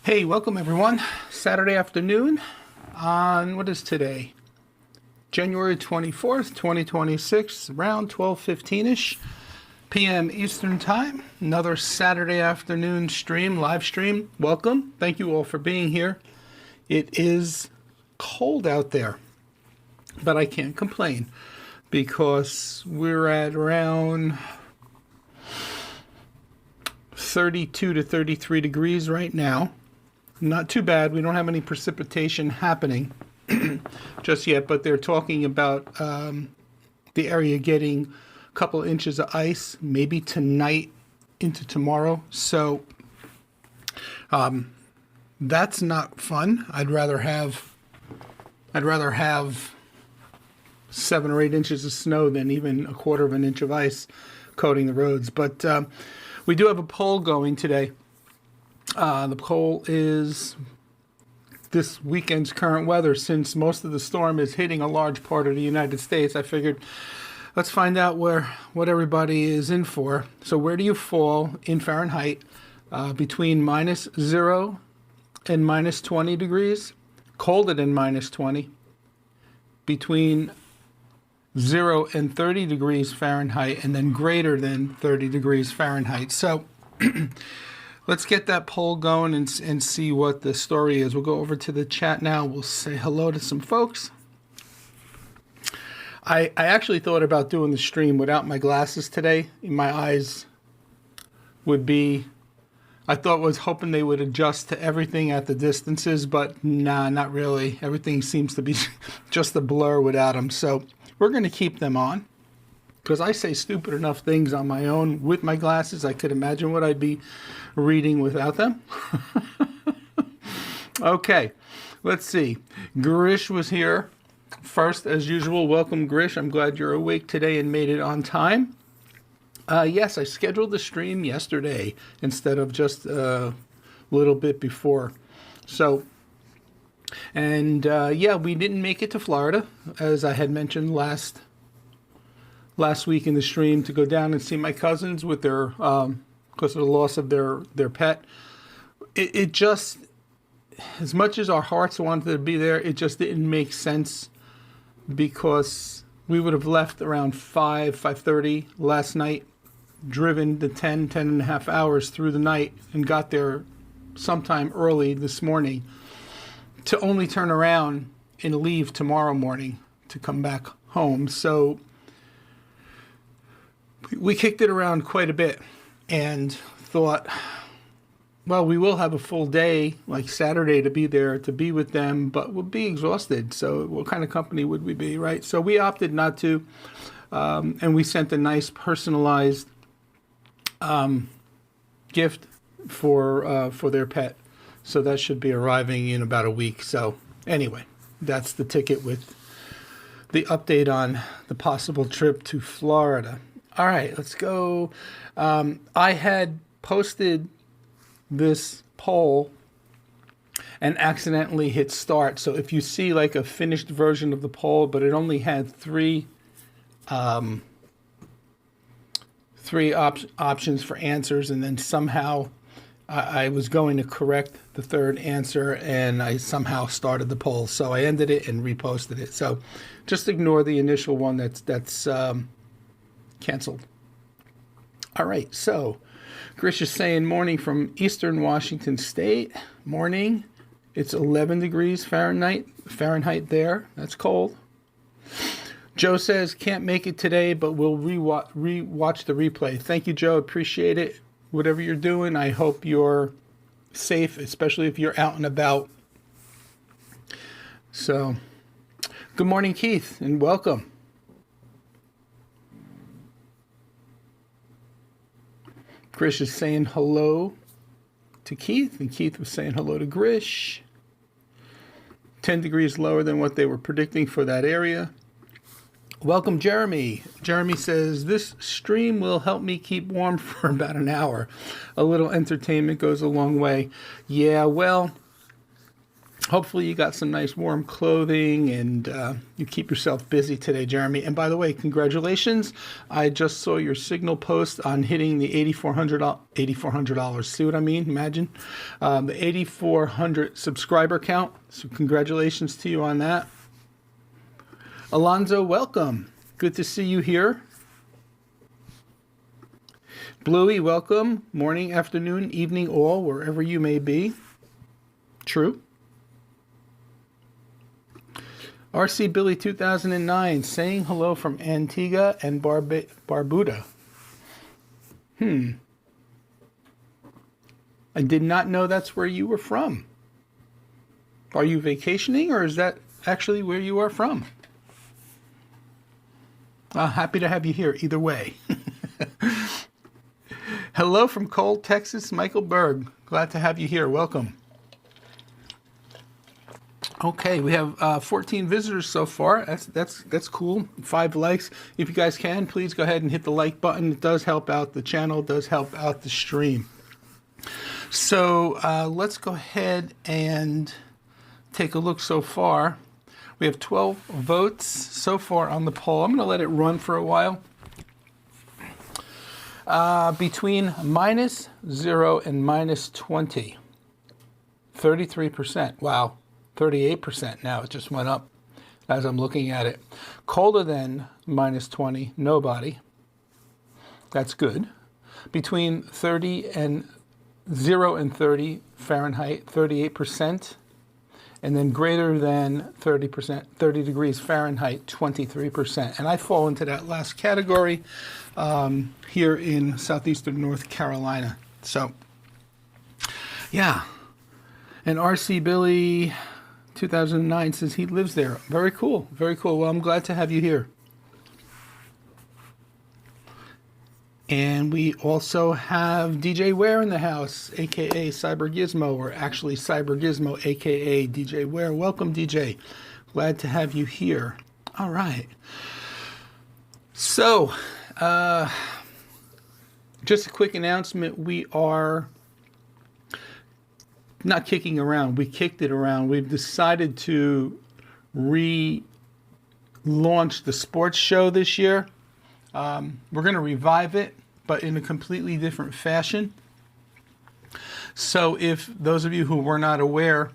Hey, welcome everyone. Saturday afternoon on, what is today? January 24th, 2026, around 12:15-ish p.m. Eastern Time. Another Saturday afternoon stream, live stream. Welcome. Thank you all for being here. It is cold out there, but I can't complain because we're at around 32 to 33 degrees right now. Not too bad. We don't have any precipitation happening just yet, but they're talking about the area getting a couple inches of ice, maybe tonight into tomorrow. So that's not fun. I'd rather have 7 or 8 inches of snow than even a quarter of an inch of ice coating the roads. But we do have a poll going today. The poll is this weekend's current weather. Since most of the storm is hitting a large part of the United States, I figured let's find out what everybody is in for. So where do you fall in Fahrenheit between -0 and -20 degrees? Colder than -20. Between 0 and 30 degrees Fahrenheit, and then greater than 30 degrees Fahrenheit. So let's get that poll going and see what the story is. We'll go over to the chat now. We'll say hello to some folks. I actually thought about doing the stream without my glasses today. My eyes would be, I was hoping they would adjust to everything at the distances, but nah, not really. Everything seems to be just a blur without them. So we're going to keep them on, because I say stupid enough things on my own with my glasses. I could imagine what I'd be reading without them. Okay, let's see. Grish was here first, as usual. Welcome, Grish. I'm glad you're awake today and made it on time. Yes, I scheduled the stream yesterday instead of just a little bit before. So, and yeah, we didn't make it to Florida, as I had mentioned last week in the stream, to go down and see my cousins with their because of the loss of their pet. It just, as much as our hearts wanted to be there, it just didn't make sense, because we would have left around 5:30 last night, driven the 10 and a half hours through the night, and got there sometime early this morning, to only turn around and leave tomorrow morning to come back home. So we kicked it around quite a bit and thought, well, we will have a full day, like Saturday, to be there, to be with them, but we'll be exhausted. So what kind of company would we be, right? So we opted not to, and we sent a nice personalized gift for their pet. So that should be arriving in about a week. So anyway, that's the ticket with the update on the possible trip to Florida. All right, let's go. I had posted this poll and accidentally hit start. So if you see like a finished version of the poll, but it only had three options for answers, and then somehow I was going to correct the third answer, and I somehow started the poll. So I ended it and reposted it. So just ignore the initial one that's canceled. All right, so Grish is saying morning from Eastern Washington State. Morning. It's 11 degrees Fahrenheit there. That's cold. Joe says can't make it today, but we'll rewatch the replay. Thank you, Joe. Appreciate it. Whatever you're doing, I hope you're safe, especially if you're out and about. So, good morning, Keith, and welcome. Grish is saying hello to Keith, and Keith was saying hello to Grish. 10 degrees lower than what they were predicting for that area. Welcome, Jeremy. Jeremy says, this stream will help me keep warm for about an hour. A little entertainment goes a long way. Yeah, well, Hopefully you got some nice warm clothing and you keep yourself busy today, Jeremy. And by the way, congratulations. I just saw your Signal post on hitting the $8,400. See what I mean? Imagine. The 8,400 subscriber count. So congratulations to you on that. Alonzo, welcome. Good to see you here. Bluey, welcome. Morning, afternoon, evening, all, wherever you may be. True. RC Billy 2009, saying hello from Antigua and Barbuda. I did not know that's where you were from. Are you vacationing, or is that actually where you are from? Happy to have you here either way. Hello from Cole, Texas, Michael Berg. Glad to have you here. Welcome. Okay, we have 14 visitors so far. That's cool. 5 likes. If you guys can, please go ahead and hit the like button. It does help out the channel. It does help out the stream. So let's go ahead and take a look so far. We have 12 votes so far on the poll. I'm going to let it run for a while. Between -0 and -20. 33%. Wow. 38% now. It just went up as I'm looking at it. Colder than -20, nobody. That's good. Between 0 and 30 Fahrenheit, 38%. And then greater than 30%, 30 degrees Fahrenheit, 23%. And I fall into that last category here in southeastern North Carolina. So, yeah. And RC Billy 2009 says he lives there. Very cool. Very cool. Well, I'm glad to have you here. And we also have DJ Ware in the house, a.k.a. Cyber Gizmo, or actually Cyber Gizmo, a.k.a. DJ Ware. Welcome, DJ. Glad to have you here. All right. So, just a quick announcement. We are not kicking around. We kicked it around. We've decided to relaunch the sports show this year. We're going to revive it, but in a completely different fashion. So if those of you who were not aware,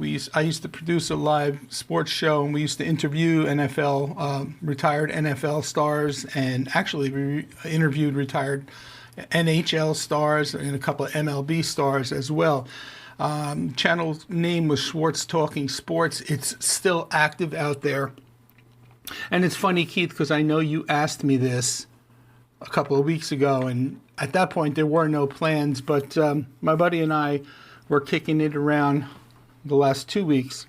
I used to produce a live sports show, and we used to interview retired NFL stars, and actually we interviewed retired NHL stars and a couple of MLB stars as well. Channel's name was Schwartz Talking Sports. It's still active out there. And it's funny, Keith, because I know you asked me this a couple of weeks ago, and at that point there were no plans, but my buddy and I were kicking it around the last 2 weeks.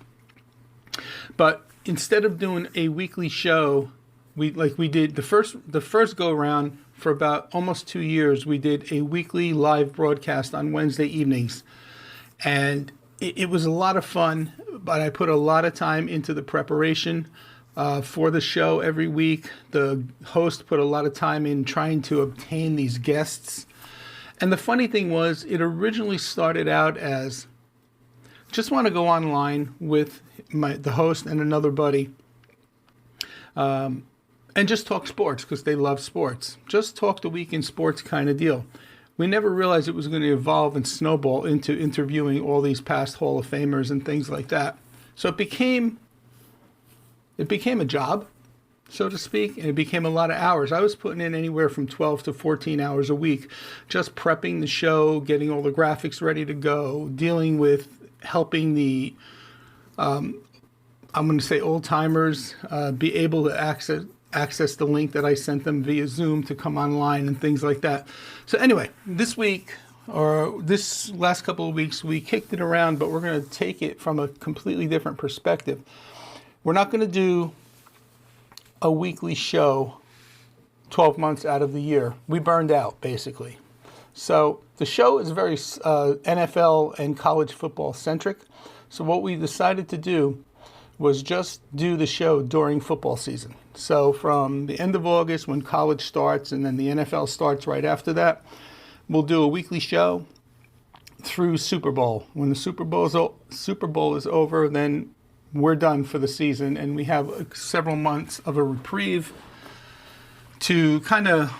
But instead of doing a weekly show, we did the first go around for about almost 2 years, we did a weekly live broadcast on Wednesday evenings. And it was a lot of fun, but I put a lot of time into the preparation for the show every week. The host put a lot of time in trying to obtain these guests. And the funny thing was, it originally started out as, just want to go online with the host and another buddy and just talk sports, because they love sports. Just talk the week in sports kind of deal. We never realized it was going to evolve and snowball into interviewing all these past Hall of Famers and things like that. So it became a job, so to speak, and it became a lot of hours. I was putting in anywhere from 12 to 14 hours a week, just prepping the show, getting all the graphics ready to go, dealing with helping the, I'm going to say old timers, be able to access the link that I sent them via Zoom to come online and things like that. So anyway, this week, or this last couple of weeks, we kicked it around, but we're going to take it from a completely different perspective. We're not going to do a weekly show 12 months out of the year. We burned out, basically. So the show is very NFL and college football centric. So what we decided to do was just do the show during football season. So from the end of August, when college starts, and then the NFL starts right after that, we'll do a weekly show through Super Bowl. When the Super Bowl is over, then we're done for the season, and we have several months of a reprieve to kind of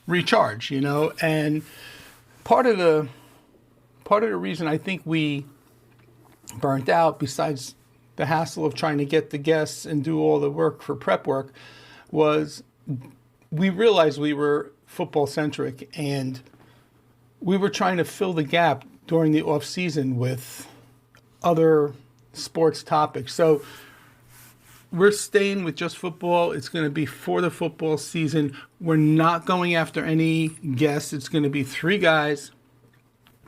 recharge, And part of the reason I think we burnt out, besides the hassle of trying to get the guests and do all the work for prep work, was we realized we were football centric, and we were trying to fill the gap during the off season with other sports topics. So we're staying with just football. It's going to be for the football season. We're not going after any guests. It's going to be 3 guys,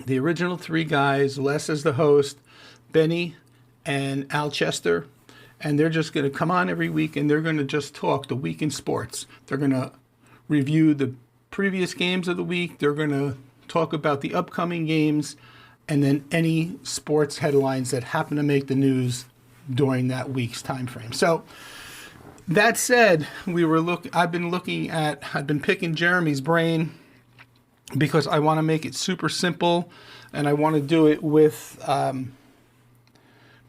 the original 3 guys, Les as the host, Benny and Al Chester. And they're just going to come on every week, and they're going to just talk the week in sports. They're going to review the previous games of the week. They're going to talk about the upcoming games, and then any sports headlines that happen to make the news during that week's time frame. So that said, I've been picking Jeremy's brain because I want to make it super simple, and I want to do it with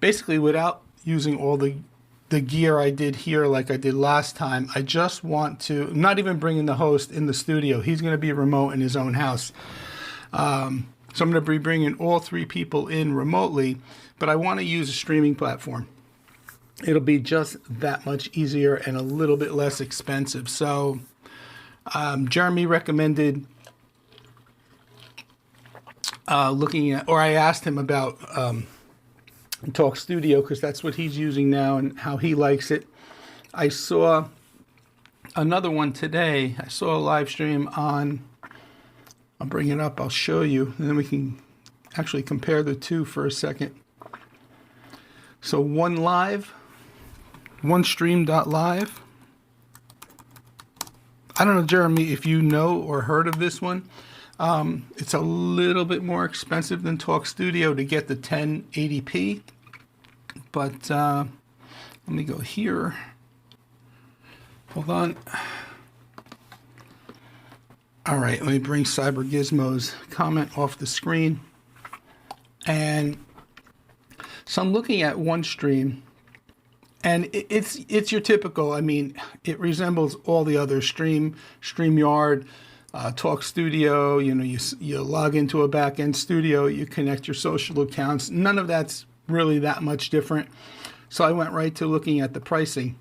basically without using all the gear I did here like I did last time. I just want to, not even bringing the host in the studio. He's going to be remote in his own house. So I'm going to be bringing all 3 people in remotely, but I want to use a streaming platform. It'll be just that much easier and a little bit less expensive. So Jeremy recommended I asked him about Talk Studio, because that's what he's using now and how he likes it. I saw another one today. I saw a live stream on, I'll bring it up, I'll show you, and then we can actually compare the two for a second. So OneStream.live. I don't know, Jeremy, if you know or heard of this one. It's a little bit more expensive than Talk Studio to get the 1080p. But let me go here. Hold on. All right, let me bring Cyber Gizmo's comment off the screen. And so I'm looking at OneStream, and it's your typical, it resembles all the other StreamYard, Talk Studio. You log into a back-end studio, you connect your social accounts. None of that's really that much different. So I went right to looking at the pricing.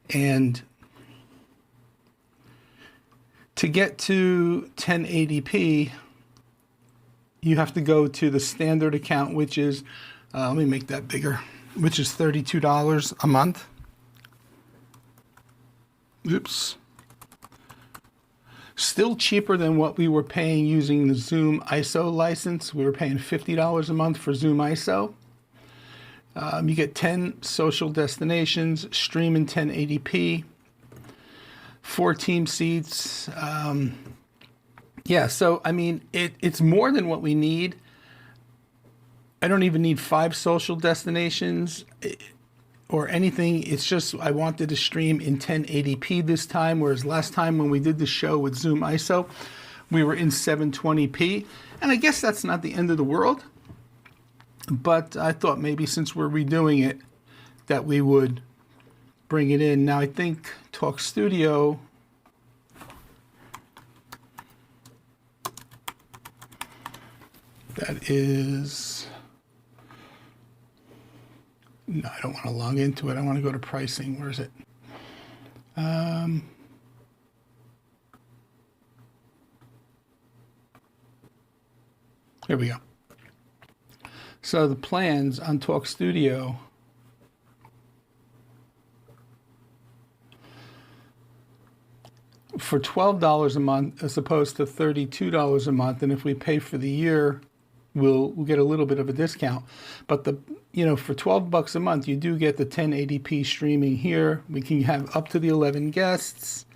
And to get to 1080p, you have to go to the standard account, which is, let me make that bigger, which is $32 a month. Oops. Still cheaper than what we were paying using the Zoom ISO license. We were paying $50 a month for Zoom ISO. You get 10 social destinations, stream in 1080p, 4 team seats. So it's more than what we need. I don't even need 5 social destinations or anything. It's just I wanted to stream in 1080p this time, whereas last time when we did the show with Zoom ISO, we were in 720p. And I guess that's not the end of the world. But I thought maybe since we're redoing it, that we would bring it in. Now I think Talk Studio, that is, no, I don't want to log into it. I want to go to pricing. Where is it? Here we go. So the plans on Talk Studio for $12 a month as opposed to $32 a month, and if we pay for the year, we'll get a little bit of a discount. But for $12 a month, you do get the 1080p streaming here. We can have up to the 11 guests.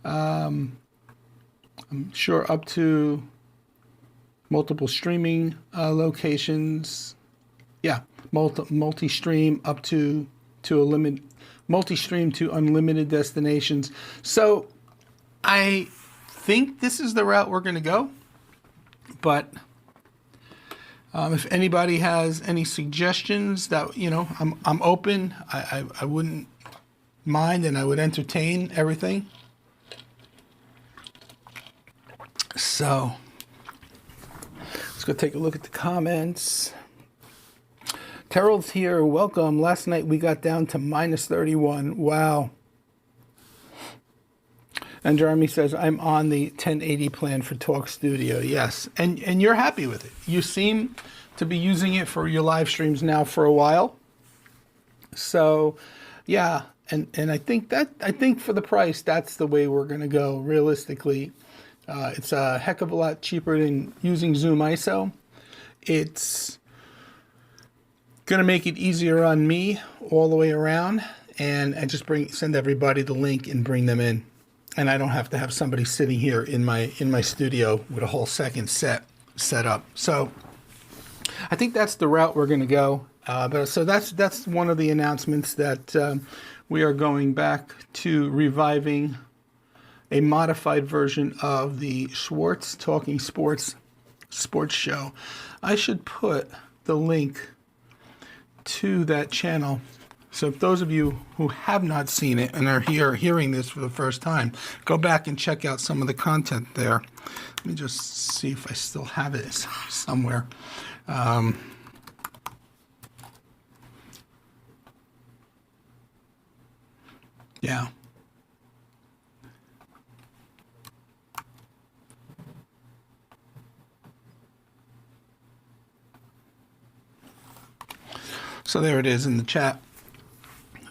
I'm sure up to multiple streaming locations. Yeah, multi-stream up to a limit, multi-stream to unlimited destinations. So I think this is the route we're going to go, but if anybody has any suggestions, that I'm open. I wouldn't mind, and I would entertain everything. So let's go take a look at the comments. Terrell's here. Welcome. Last night we got down to minus 31. Wow. And Jeremy says, I'm on the 1080 plan for Talk Studio. Yes. And you're happy with it. You seem to be using it for your live streams now for a while. So, yeah. And I think for the price, that's the way we're going to go, realistically. It's a heck of a lot cheaper than using Zoom ISO. It's going to make it easier on me all the way around. And I just send everybody the link and bring them in. And I don't have to have somebody sitting here in my studio with a whole second set up. So I think that's the route we're going to go. So that's one of the announcements, that we are going back to reviving a modified version of the Schwartz Talking Sports show. I should put the link to that channel. So if those of you who have not seen it and are hearing this for the first time, go back and check out some of the content there. Let me just see if I still have it somewhere. Yeah. So there it is in the chat.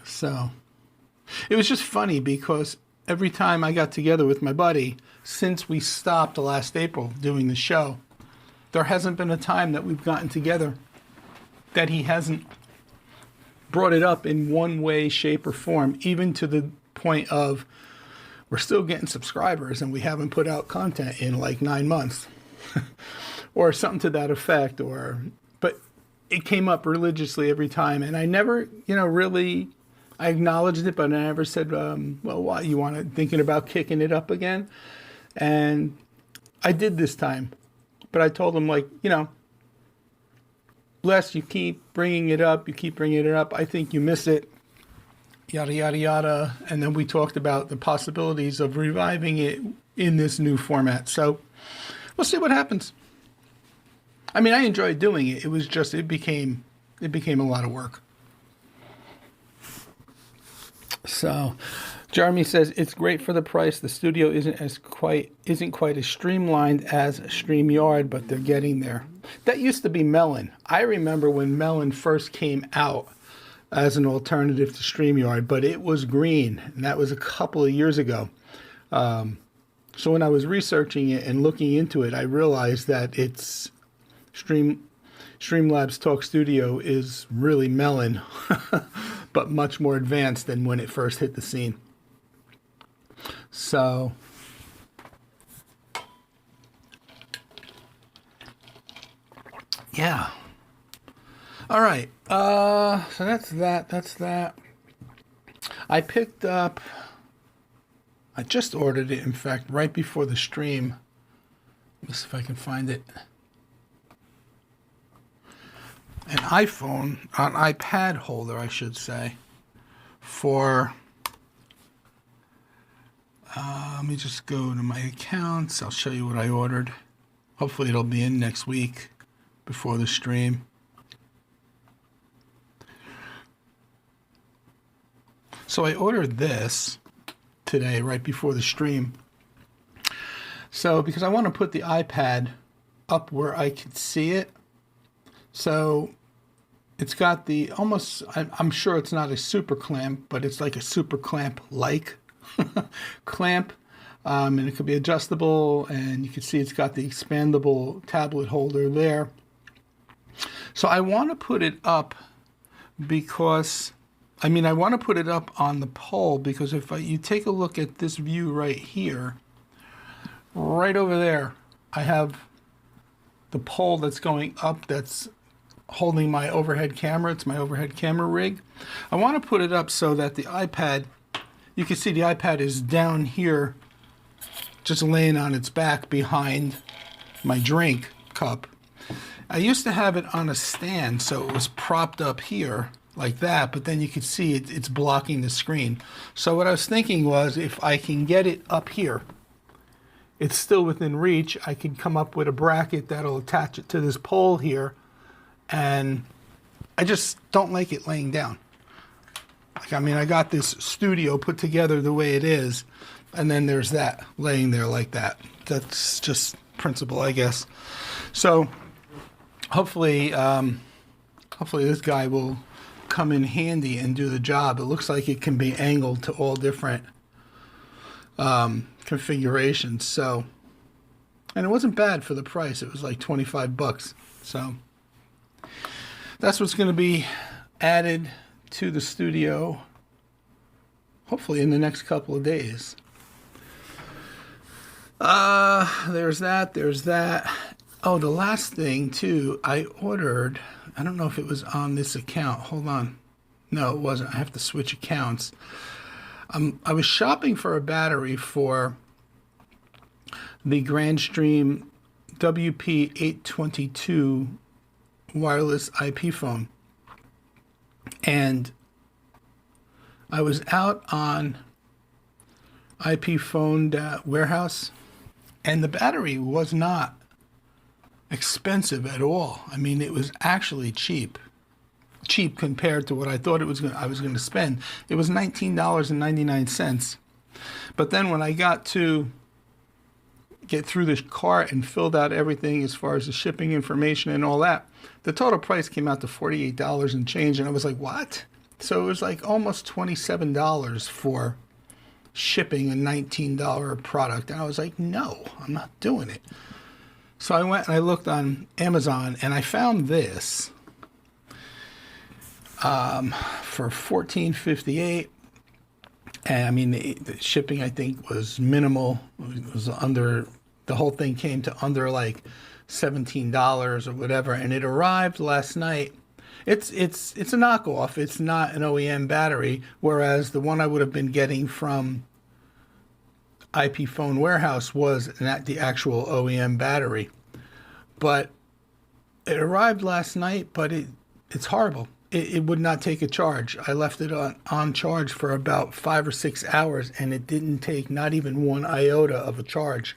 So it was just funny because every time I got together with my buddy, since we stopped last April doing the show, there hasn't been a time that we've gotten together that he hasn't brought it up in one way, shape, or form, even to the point of we're still getting subscribers and we haven't put out content in like 9 months or something to that effect. But it came up religiously every time, and I never, really, I acknowledged it, but I never said, well, why, you thinking about kicking it up again? And I did this time, but I told him, Les, you keep bringing it up, I think you miss it, yada, yada, yada. And then we talked about the possibilities of reviving it in this new format. So we'll see what happens. I mean, I enjoyed doing it. It was just, it became a lot of work. So Jeremy says it's great for the price. The studio isn't quite as streamlined as StreamYard, but they're getting there. That used to be Melon. I remember when Melon first came out as an alternative to StreamYard, but it was green, and that was a couple of years ago. So when I was researching it and looking into it, I realized that it's Streamlabs Talk Studio is really Melon, but much more advanced than when it first hit the scene. So yeah. All right. So that's that. I picked up, I just ordered it, in fact, right before the stream. Let me see if I can find it. An iPad holder, I should say, for, let me just go to my accounts. I'll show you what I ordered. Hopefully it'll be in next week before the stream. So I ordered this today, right before the stream. So, because I want to put the iPad up where I could see it. So it's got the almost, I'm sure it's not a super clamp, but it's like a super clamp-like clamp. And it could be adjustable, and you can see it's got the expandable tablet holder there. So I want to put it up because, I want to put it up on the pole, because if you take a look at this view right here, right over there, I have the pole that's going up that's holding my overhead camera. It's my overhead camera rig. I want to put it up so that the iPad, you can see the iPad is down here just laying on its back behind my drink cup. I used to have it on a stand, so it was propped up here like that, but then you could see it's blocking the screen. So what I was thinking was, if I can get it up here, it's still within reach, I could come up with a bracket that'll attach it to this pole here, and I just don't like it laying down. Like, I mean, I got this studio put together the way it is, and then there's that laying there like that. That's just principle, I guess. So hopefully this guy will come in handy and do the job. It looks like it can be angled to all different configurations. So, and it wasn't bad for the price. It was like 25 bucks. So that's what's going to be added to the studio, hopefully in the next couple of days. There's that. Oh, the last thing too, I ordered, I don't know if it was on this account. Hold on. No, it wasn't. I have to switch accounts. I was shopping for a battery for the Grandstream WP822 wireless IP phone. And I was out on IP phone warehouse, and the battery was not expensive at all. I mean, it was actually cheap compared to what I thought I was going to spend. It was $19.99. But then when I got to get through this cart and filled out everything as far as the shipping information and all that, the total price came out to $48 and change, and I was like, what? So it was like almost $27 for shipping a $19 product, and I was like, no, I'm not doing it. So I went and I looked on Amazon, and I found this for $14.58. And I mean, the shipping, I think, was minimal. It was under, the whole thing came to under like $17 or whatever, and it arrived last night. It's a knockoff. It's not an OEM battery, whereas the one I would have been getting from IP Phone Warehouse was the actual OEM battery. But it arrived last night, but it's horrible. It would not take a charge. I left it on charge for about 5 or 6 hours, and it didn't take not even 1 iota of a charge.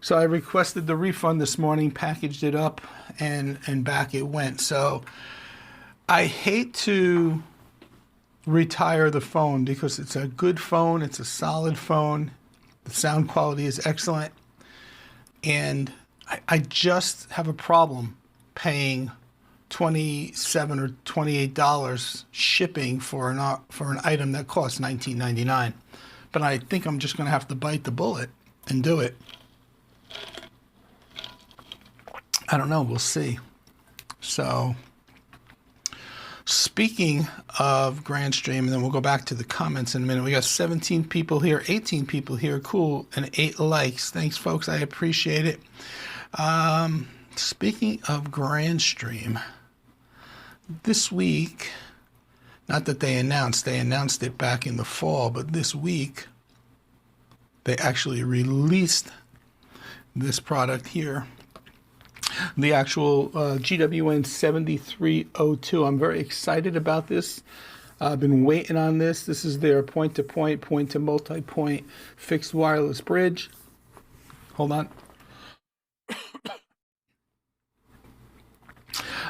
So I requested the refund this morning, packaged it up, and back it went. So I hate to retire the phone because it's a good phone. It's a solid phone. The sound quality is excellent. And I just have a problem paying $27 or $28 shipping for an item that costs $19.99. But I think I'm just going to have to bite the bullet and do it. I don't know. We'll see. So, speaking of Grandstream, and then we'll go back to the comments in a minute. We got 17 people here, 18 people here. Cool. And 8 likes. Thanks, folks. I appreciate it. Speaking of Grandstream, this week, not that they announced it back in the fall, but this week they actually released this product here, the actual GWN 7302. I'm very excited about this. I've been waiting on this. This is their point-to-point, point-to-multi-point fixed wireless bridge. Hold on.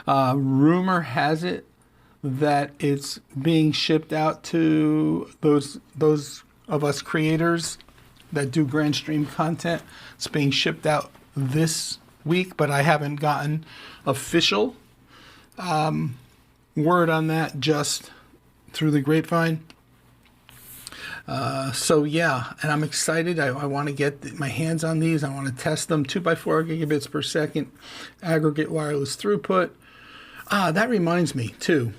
Rumor has it that it's being shipped out to those of us creators that do Grandstream content. It's being shipped out this week, but I haven't gotten official word on that, just through the grapevine. So yeah, and I'm excited. I want to get my hands on these. I want to test them. 2x4 gigabits per second aggregate wireless throughput. That reminds me too.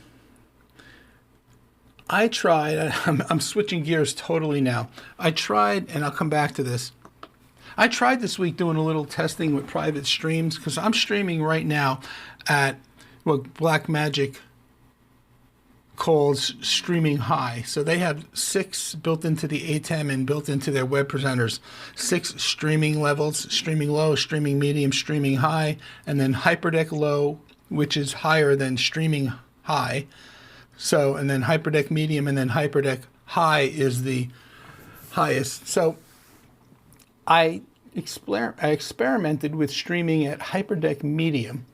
I tried, I'm switching gears totally now. I tried, and I'll come back to this. I tried this week doing a little testing with private streams, because I'm streaming right now at Blackmagic called streaming high. So they have 6 built into the ATEM and built into their web presenters. 6 streaming levels: streaming low, streaming medium, streaming high, and then hyperdeck low, which is higher than streaming high. So, and then hyperdeck medium, and then hyperdeck high is the highest. So I experimented with streaming at hyperdeck medium,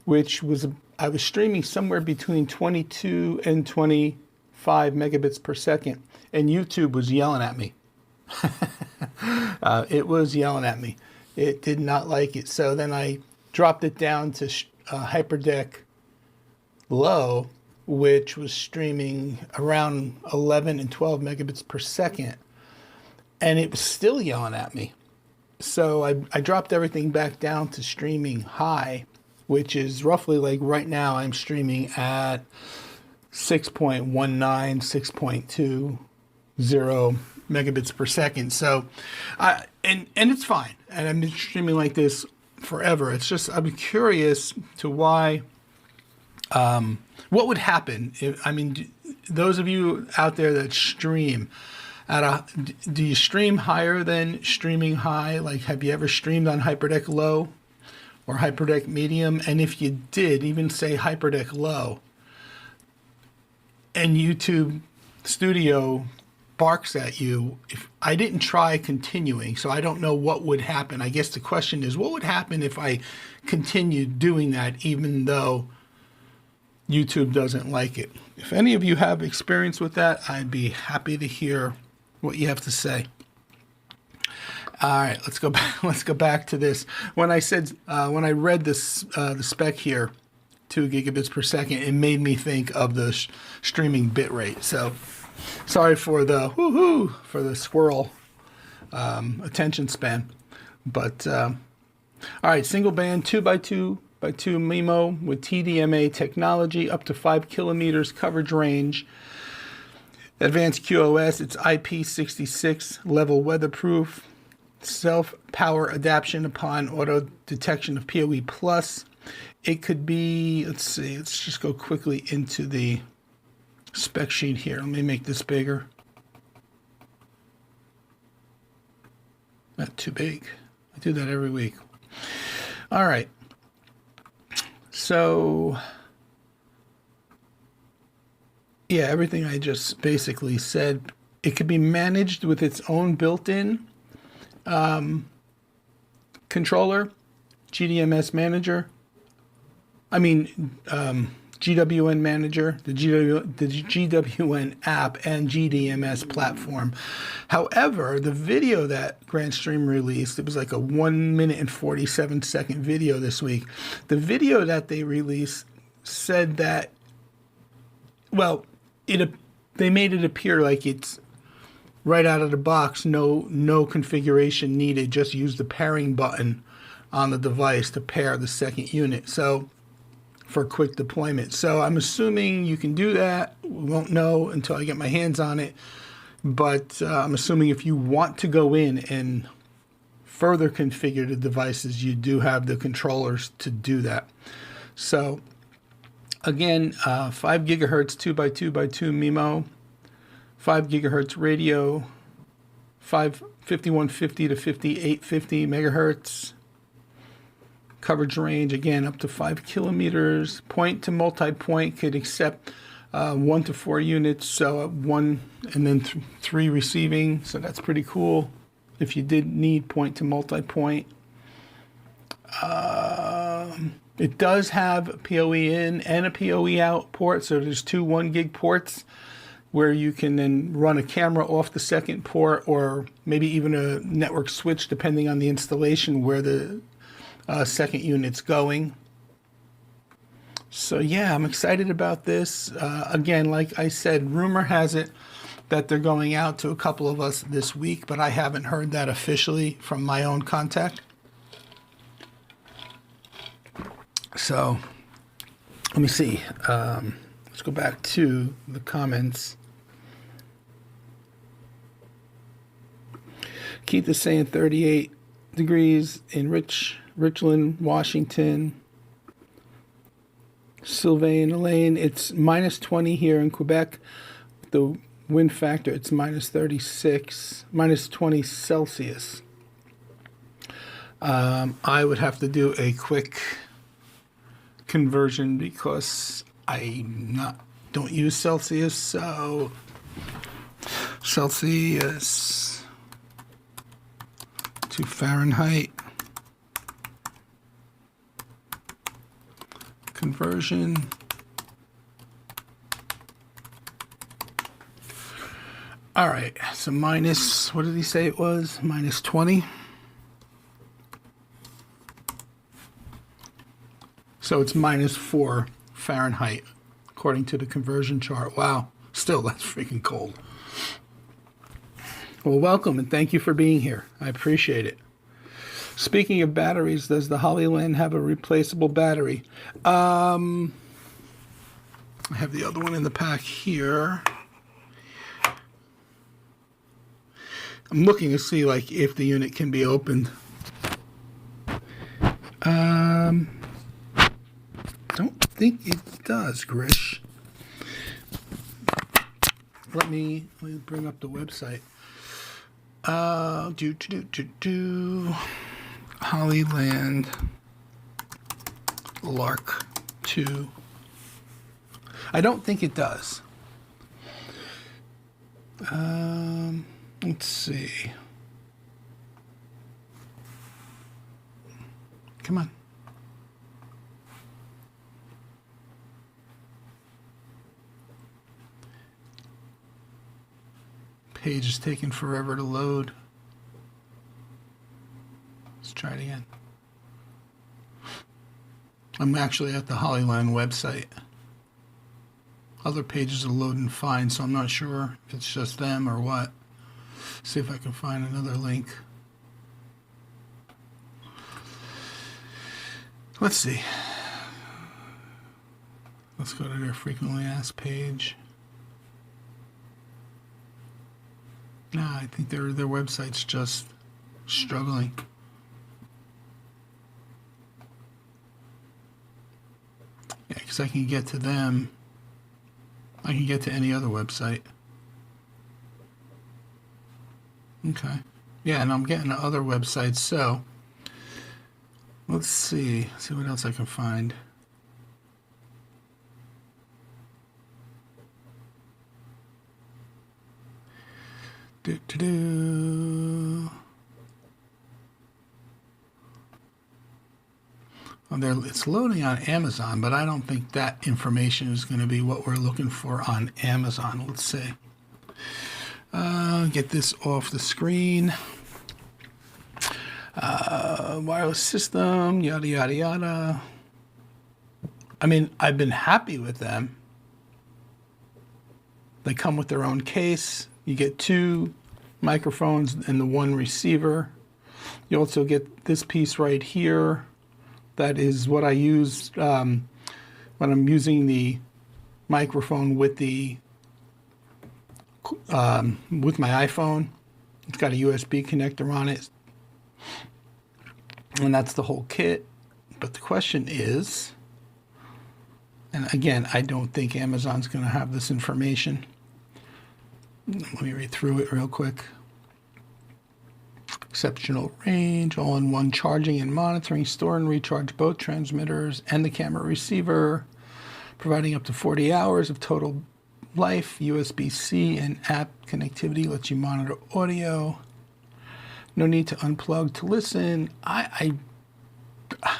which was, I was streaming somewhere between 22 and 25 megabits per second, and YouTube was yelling at me. It was yelling at me. It did not like it. So then I dropped it down to hyperdeck low, which was streaming around 11 and 12 megabits per second, and it was still yelling at me. So I dropped everything back down to streaming high, which is roughly like right now I'm streaming at 6.19, 6.20 megabits per second. So, and it's fine. And I've been streaming like this forever. It's just, I'm curious to why, what would happen if, I mean, those of you out there that stream do you stream higher than streaming high? Like, have you ever streamed on hyperdeck low or hyperdeck medium? And if you did, even say hyperdeck low, and YouTube Studio barks at you, if I didn't try continuing, so I don't know what would happen. I guess the question is, what would happen if I continued doing that even though YouTube doesn't like it? If any of you have experience with that, I'd be happy to hear what you have to say. All right, let's go back. Let's go back to this. When I said, when I read this, the spec here, 2 gigabits per second, it made me think of the streaming bit rate. So, sorry for the for the squirrel attention span. But all right, single band 2x2 MIMO with TDMA technology, up to 5 kilometers coverage range. Advanced QoS, it's IP66 level weatherproof. Self-power adaptation upon auto detection of PoE+. It could be, let's see, let's just go quickly into the spec sheet here. Let me make this bigger. Not too big. I do that every week. All right. So, yeah, everything I just basically said. It could be managed with its own built-in controller, GDMS manager. GWN manager, the GWN app, and GDMS platform. However, the video that Grandstream released, it was like a 1 minute and 47 second video this week. The video that they released said that, well, they made it appear like it's right out of the box, no configuration needed, just use the pairing button on the device to pair the second unit. So, for quick deployment. So I'm assuming you can do that. We won't know until I get my hands on it. But I'm assuming if you want to go in and further configure the devices, you do have the controllers to do that. So again, 5 gigahertz 2x2x2 MIMO, 5 gigahertz radio, 5150 to 5850 megahertz. Coverage range, again, up to 5 kilometers. Point to multi-point could accept 1 to 4 units, so 1 and then 3 receiving. So that's pretty cool if you did need point to multi-point. It does have a PoE in and a PoE out port, so there's 2 1 gig ports where you can then run a camera off the second port, or maybe even a network switch depending on the installation where the second unit's going. So yeah, I'm excited about this. Again, like I said, rumor has it that they're going out to a couple of us this week, but I haven't heard that officially from my own contact. So let me see. Let's go back to the comments. Keith is saying 38 degrees in Richland, Washington. Sylvain Elaine, it's minus 20 here in Quebec. The wind factor, it's minus 36, minus 20 Celsius. I would have to do a quick conversion because I don't use Celsius, so Celsius to Fahrenheit conversion. All right, so minus, what did he say it was? Minus 20. So it's minus 4 Fahrenheit, according to the conversion chart. Wow, still, that's freaking cold. Well, welcome, and thank you for being here. I appreciate it. Speaking of batteries, does the Hollyland have a replaceable battery? I have the other one in the pack here. I'm looking to see like if the unit can be opened. Don't think it does, Grish. Let me bring up the website. Hollyland Lark 2. I don't think it does. Let's see. Come on. Page is taking forever to load. Let's try it again. I'm actually at the Hollyland website. Other pages are loading fine, so I'm not sure if it's just them or what. See if I can find another link. Let's see. Let's go to their frequently asked page. Nah, I think their website's just struggling. Yeah, because I can get to them. I can get to any other website. Okay. Yeah, and I'm getting to other websites, so let's see what else I can find. Well, it's loading on Amazon, but I don't think that information is going to be what we're looking for on Amazon. Let's see. Get this off the screen. Wireless system, yada, yada, yada. I mean, I've been happy with them. They come with their own case. You get 2 microphones and the 1 receiver. You also get this piece right here. That is what I use when I'm using the microphone with the with my iPhone. It's got a USB connector on it, and that's the whole kit. But the question is, and again, I don't think Amazon's going to have this information. Let me read through it real quick. Exceptional range, all-in-one charging and monitoring, store and recharge both transmitters and the camera receiver, providing up to 40 hours of total life. USB-C and app connectivity lets you monitor audio. No need to unplug to listen. I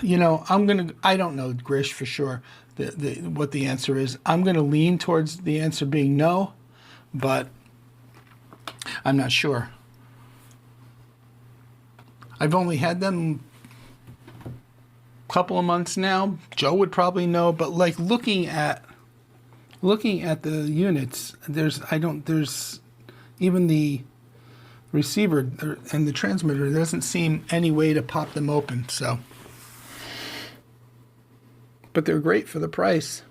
don't know, Grish, for sure what the answer is. I'm gonna lean towards the answer being no, but I'm not sure. I've only had them a couple of months now. Joe would probably know, but like looking at the units, there's even the receiver and the transmitter, there doesn't seem any way to pop them open, so. But they're great for the price.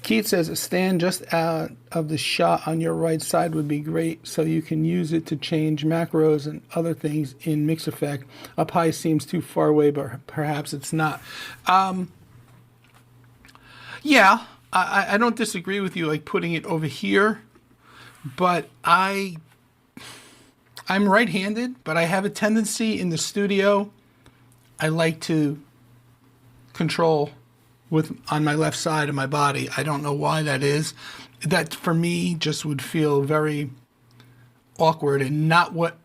Keith says a stand just out of the shot on your right side would be great, so you can use it to change macros and other things in Mix Effect. Up high seems too far away, but perhaps it's not. Yeah, I don't disagree with you, like putting it over here, but I'm right-handed, but I have a tendency in the studio, I like to control on my left side of my body. I don't know why that is. That for me just would feel very awkward and not what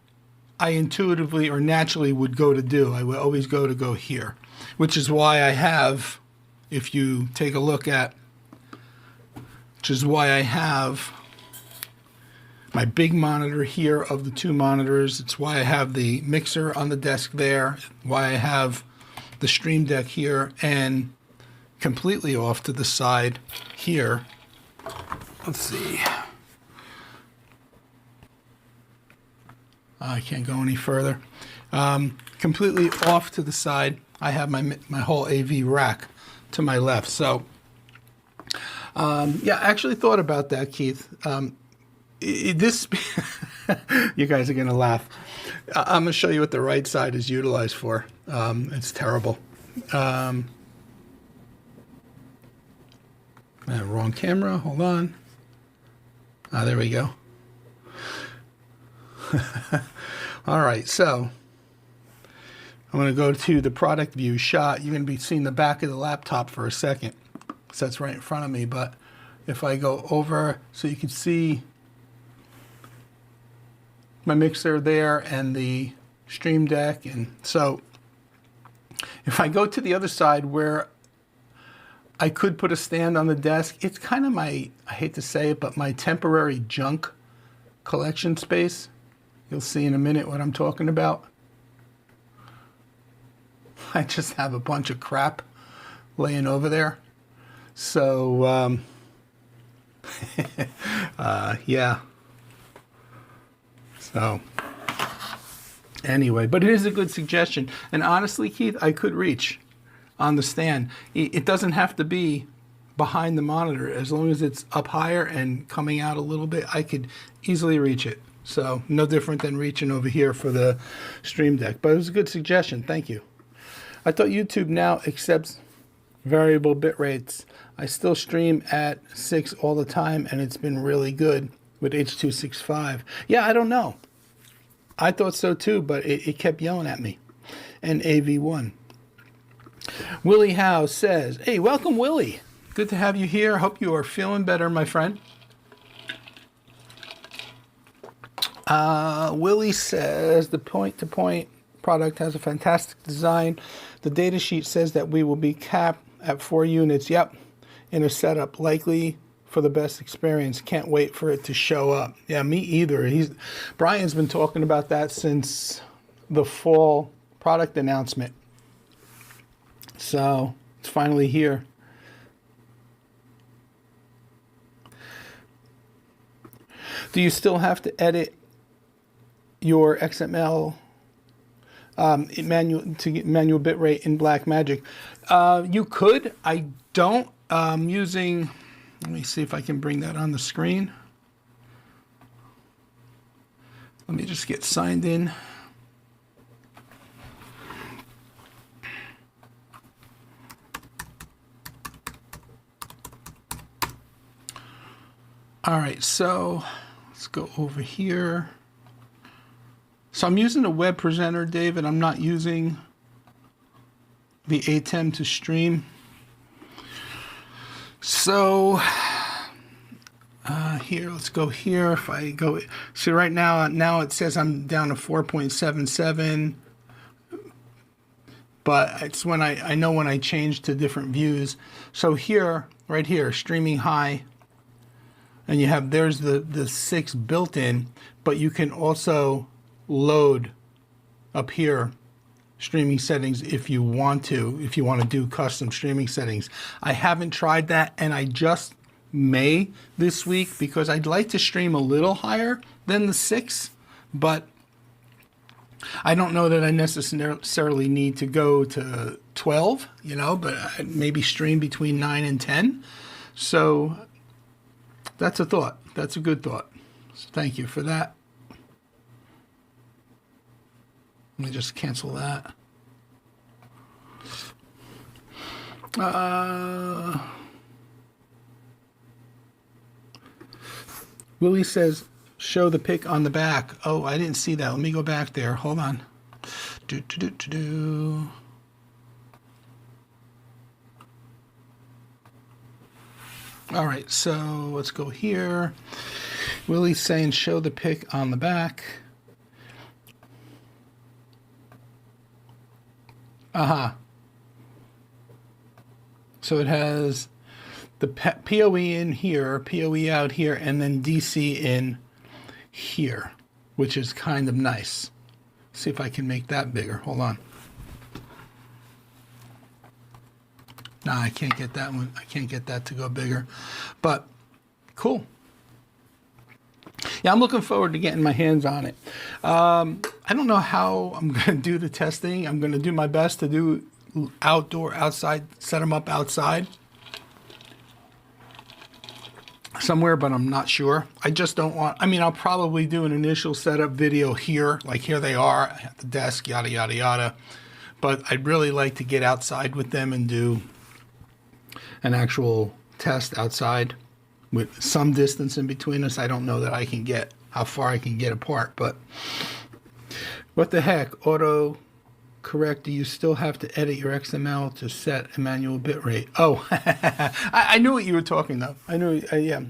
I intuitively or naturally would go to do. I would always go here, which is why I have, if you take a look at, which is why I have my big monitor here of the two monitors. It's why I have the mixer on the desk there, why I have the Stream Deck here, and completely off to the side here. Let's see. I can't go any further. Completely off to the side, I have my whole AV rack to my left. So, yeah, I actually thought about that, Keith. This, you guys are going to laugh. I'm going to show you what the right side is utilized for. It's terrible. Wrong camera. Hold on. There we go. All right, so I'm going to go to the product view shot. You're going to be seeing the back of the laptop for a second. So that's right in front of me. But if I go over so you can see my mixer there and the Stream Deck. And so if I go to the other side where I could put a stand on the desk, it's kind of my, I hate to say it, but my temporary junk collection space. You'll see in a minute what I'm talking about. I just have a bunch of crap laying over there. So, yeah. So, anyway, but it is a good suggestion. And honestly, Keith, I could reach on the stand. It doesn't have to be behind the monitor. As long as it's up higher and coming out a little bit, I could easily reach it. So, no different than reaching over here for the Stream Deck. But it was a good suggestion. Thank you. I thought YouTube now accepts variable bit rates. I still stream at 6 all the time, and it's been really good with H.265. Yeah, I don't know. I thought so too, but it kept yelling at me. And AV1. Willie Howe says, hey, welcome, Willie. Good to have you here. Hope you are feeling better, my friend. Willie says, the point-to-point product has a fantastic design. The data sheet says that we will be capped at 4 units. Yep, in a setup, likely for the best experience. Can't wait for it to show up. Yeah, me either. Brian's been talking about that since the fall product announcement. So it's finally here. Do you still have to edit your XML to get manual bitrate in Blackmagic? You could. I don't. Using. Let me see if I can bring that on the screen. Let me just get signed in. All right, so let's go over here. So I'm using a web presenter, David. I'm not using the ATEM to stream. So here, let's go here. If I go, so right now it says I'm down to 4.77, but it's when I know when I change to different views. So here, right here, streaming high, and you have, there's the 6 built in, but you can also load up here streaming settings if you want to do custom streaming settings. I haven't tried that, and I just may this week because I'd like to stream a little higher than the 6, but I don't know that I necessarily need to go to 12, but I'd maybe stream between 9 and 10. So that's a thought. That's a good thought. So thank you for that. Let me just cancel that. Willie says, show the pic on the back. Oh, I didn't see that. Let me go back there. Hold on. All right, so let's go here. Willie's saying show the pic on the back. So it has the POE in here, POE out here, and then DC in here, which is kind of nice. See if I can make that bigger. Hold on. No, I can't get that one. I can't get that to go bigger. But cool. Yeah, I'm looking forward to getting my hands on it. I don't know how I'm going to do the testing. I'm going to do my best to do outdoor, outside, set them up outside somewhere, but I'm not sure. I just don't want, I mean, I'll probably do an initial setup video here, like here they are at the desk, yada, yada, yada. But I'd really like to get outside with them and do an actual test outside with some distance in between us. I don't know that I can get, how far I can get apart, but what the heck, auto correct, do you still have to edit your XML to set a manual bitrate? Oh, I knew what you were talking though. I knew, yeah.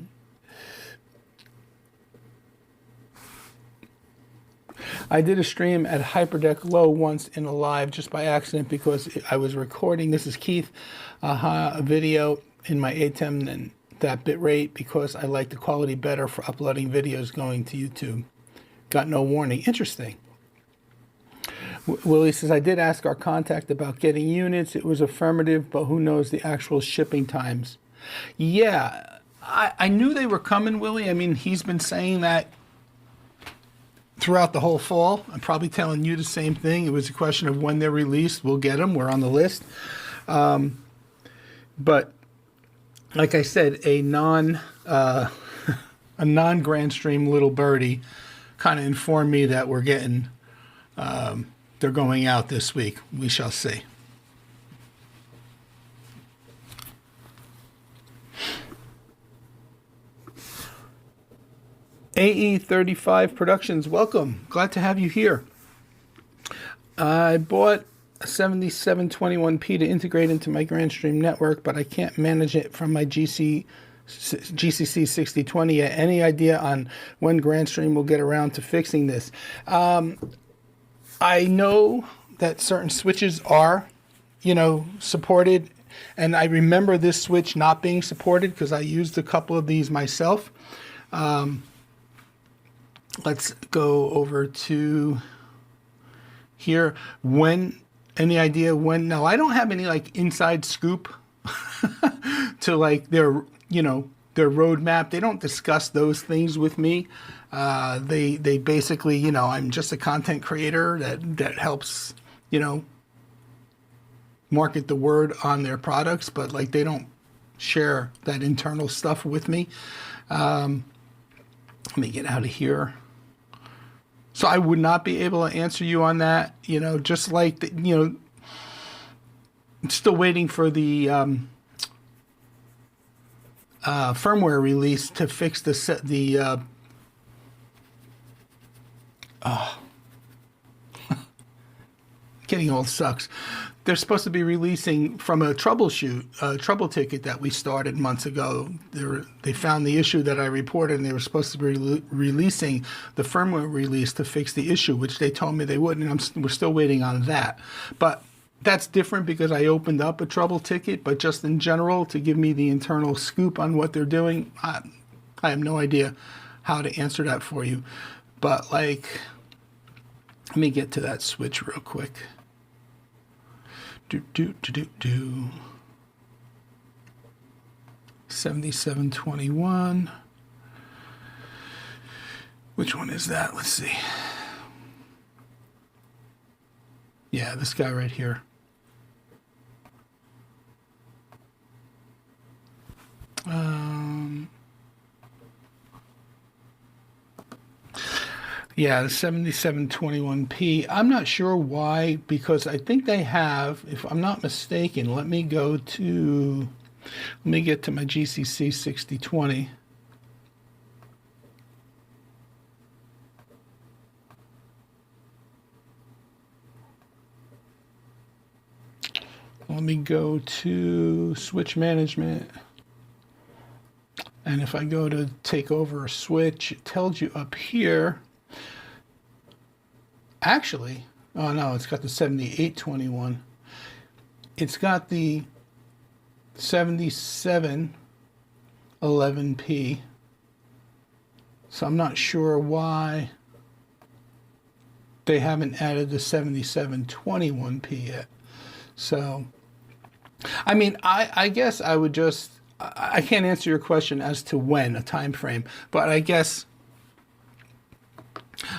I did a stream at Hyperdeck Low once in a live just by accident because I was recording, this is Keith, a video in my ATEM and that bitrate because I like the quality better for uploading videos going to YouTube. Got no warning. Interesting. Willie says, I did ask our contact about getting units. It was affirmative, but who knows the actual shipping times. Yeah, I knew they were coming, Willie. I mean, he's been saying that throughout the whole fall. I'm probably telling you the same thing. It was a question of when they're released. We'll get them. We're on the list. But like I said, a non-Grandstream little birdie kind of informed me that we're getting, they're going out this week. We shall see. AE35 Productions, welcome. Glad to have you here. I bought a 7721P to integrate into my Grandstream network, but I can't manage it from my GCC 6020 yet. Any idea on when Grandstream will get around to fixing this? I know that certain switches are, supported, and I remember this switch not being supported because I used a couple of these myself. Let's go over to here. Any idea when? No, I don't have any like inside scoop to like their roadmap. They don't discuss those things with me. They basically, I'm just a content creator that helps, market the word on their products, but like they don't share that internal stuff with me. Let me get out of here. So I would not be able to answer you on that, just like, I'm still waiting for the firmware release to fix getting old sucks. They're supposed to be releasing from a trouble ticket that we started months ago. They found the issue that I reported, and they were supposed to be releasing the firmware release to fix the issue, which they told me they wouldn't, and we're still waiting on that. But that's different because I opened up a trouble ticket, but just in general, to give me the internal scoop on what they're doing, I have no idea how to answer that for you. But let me get to that switch real quick. 7721. Which one is that? Let's see. Yeah, this guy right here. Yeah, the 7721p. I'm not sure why, because I think they have, if I'm not mistaken, let me get to my GCC 6020. Let me go to switch management. And if I go to take over a switch, it tells you up here. Actually, oh no, it's got the 7821. It's got the 7711p. So I'm not sure why they haven't added the 7721p yet. So, I mean, I guess I would just, I can't answer your question as to when, a time frame, but I guess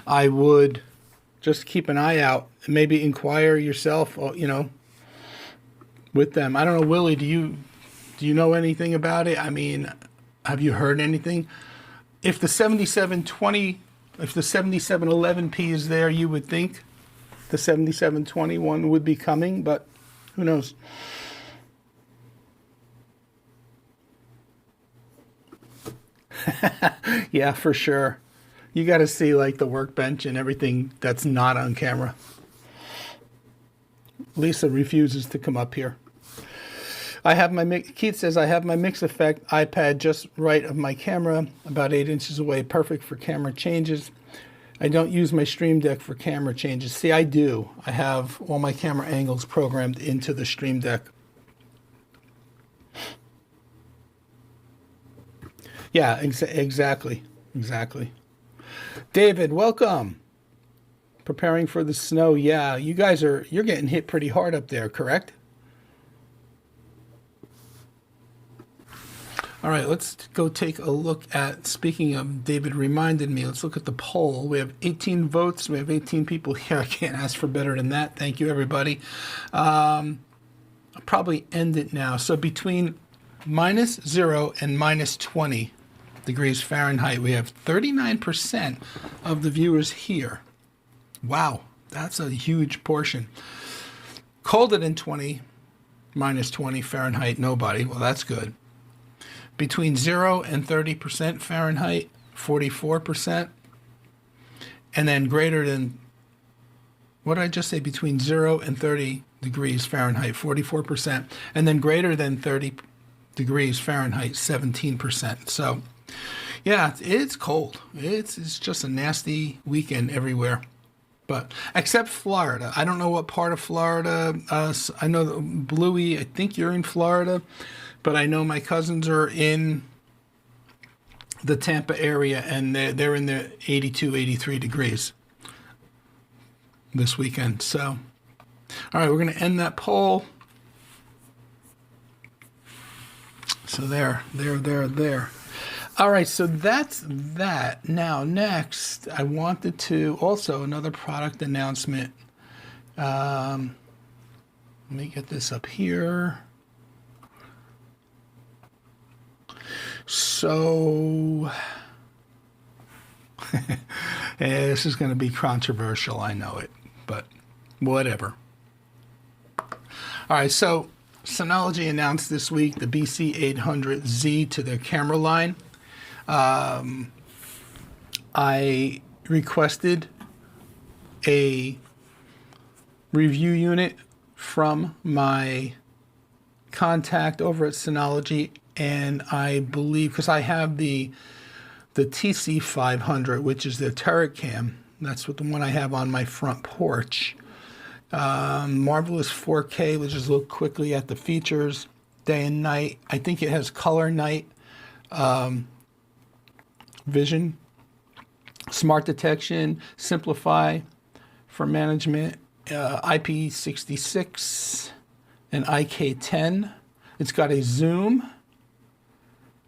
I would just keep an eye out and maybe inquire yourself, you know, with them. I don't know, Willie, do you know anything about it? I mean, have you heard anything? If the 7720, if the 7711p is there, you would think the 7721 would be coming, but who knows? Yeah, for sure. You got to see like the workbench and everything that's not on camera. Lisa refuses to come up here. I have my Keith says I have my mix effect iPad just right of my camera, about 8 inches away, perfect for camera changes. I don't use my Stream Deck for camera changes. See, I do. I have all my camera angles programmed into the Stream Deck. Yeah, exactly. David, welcome. Preparing for the snow. Yeah, you're getting hit pretty hard up there, correct? All right, let's go take a look at, speaking of, David reminded me, let's look at the poll. We have 18 votes. We have 18 people here. I can't ask for better than that. Thank you, everybody. I'll probably end it now. So between -0 and -20 degrees Fahrenheit, we have 39% of the viewers here. Wow, that's a huge portion. Colder than 20, -20 Fahrenheit, nobody. Well, that's good. Between 0 and 30% Fahrenheit, 44%. And then greater than, what did I just say? Between 0 and 30 degrees Fahrenheit, 44%. And then greater than 30 degrees Fahrenheit, 17%. So, yeah, it's cold. It's just a nasty weekend everywhere. But except Florida. I don't know what part of Florida. I know Bluey, I think you're in Florida. But I know my cousins are in the Tampa area, and they're in the 82, 83 degrees this weekend. So, all right, we're going to end that poll. So there. All right, so that's that. Now, next, I wanted to also another product announcement. Let me get this up here. So, this is going to be controversial, I know it, but whatever. All right, so Synology announced this week the BC800Z to their camera line. I requested a review unit from my contact over at Synology, and I believe, because I have the TC500, which is their turret cam. That's what the one I have on my front porch. Marvelous 4K. Let's just look quickly at the features. Day and night. I think it has color night vision, smart detection, simplify for management, IP66 and IK10. It's got a zoom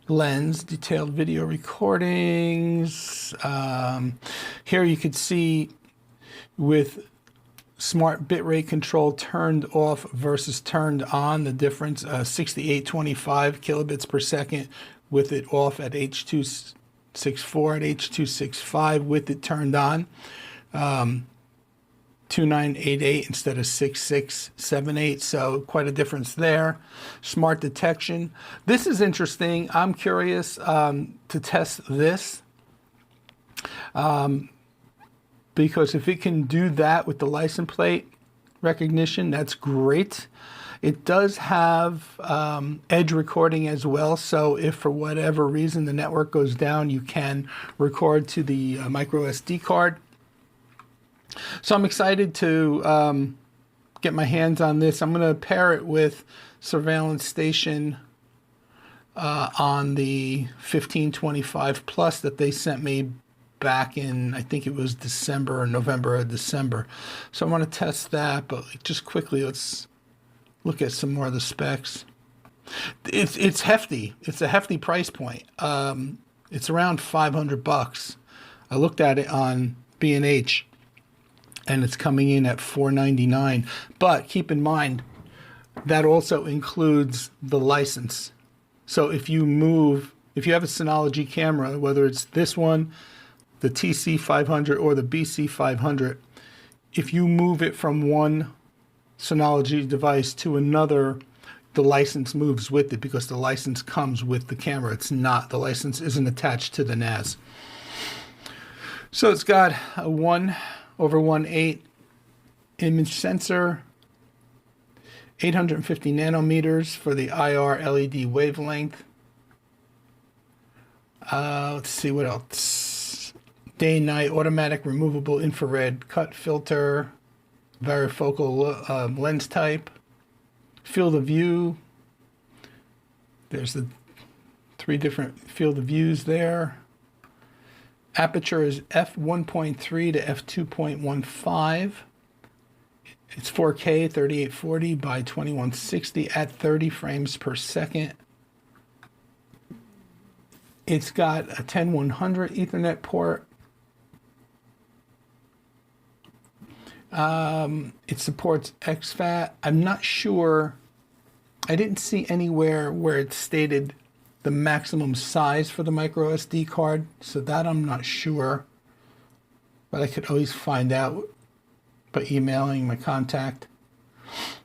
lens, detailed video recordings. Here you could see with smart bitrate control turned off versus turned on. The difference, 6825 kilobits per second with it off at H.264, at H.265 with it turned on. 2988 instead of 6678, so quite a difference there. Smart detection. This is interesting. I'm curious to test this because if it can do that with the license plate recognition, that's great. It does have edge recording as well, so if for whatever reason the network goes down, you can record to the micro SD card. So I'm excited to get my hands on this. I'm going to pair it with Surveillance Station on the 1525 Plus that they sent me back in, I think it was December or November or December. So I want to test that, but just quickly, let's look at some more of the specs. It's hefty. It's a hefty price point. It's around $500. I looked at it on B&H. And it's coming in at $499. But keep in mind, that also includes the license. So if you have a Synology camera, whether it's this one, the TC500 or the BC500, if you move it from one Synology device to another, the license moves with it because the license comes with the camera. The license isn't attached to the NAS. So it's got a 1/1/8 image sensor, 850 nanometers for the IR LED wavelength. Let's see what else. Day and night automatic removable infrared cut filter, varifocal lens type, field of view. There's the 3 different field of views there. Aperture is f1.3 to f2.15. It's 4K 3840 by 2160 at 30 frames per second. It's got a 10100 Ethernet port. It supports exFAT. I'm not sure. I didn't see anywhere where it stated the maximum size for the micro SD card, so that I'm not sure, but I could always find out by emailing my contact.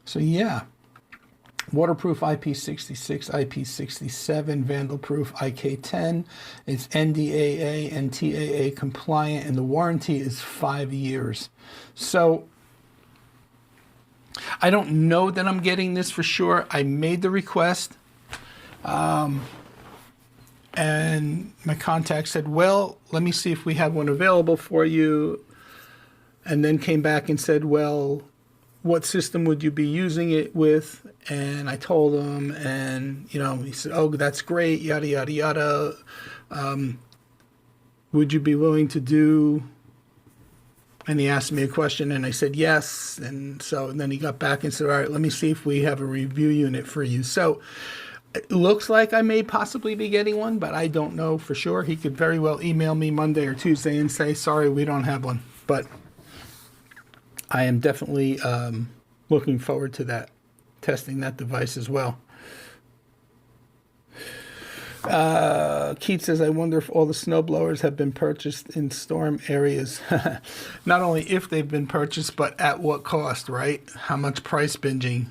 So yeah, waterproof IP66, IP67, vandal-proof IK10. It's NDAA and TAA compliant, and the warranty is 5 years. So I don't know that I'm getting this for sure. I made the request. And my contact said, well, let me see if we have one available for you. And then came back and said, well, what system would you be using it with? And I told him, and, he said, oh, that's great, yada, yada, yada. Would you be willing to do? And he asked me a question, and I said, yes. And then he got back and said, all right, let me see if we have a review unit for you. So it looks like I may possibly be getting one, but I don't know for sure. He could very well email me Monday or Tuesday and say, sorry, we don't have one. But I am definitely looking forward to that, testing that device as well. Keith says, I wonder if all the snowblowers have been purchased in storm areas. Not only if they've been purchased, but at what cost, right? How much price gouging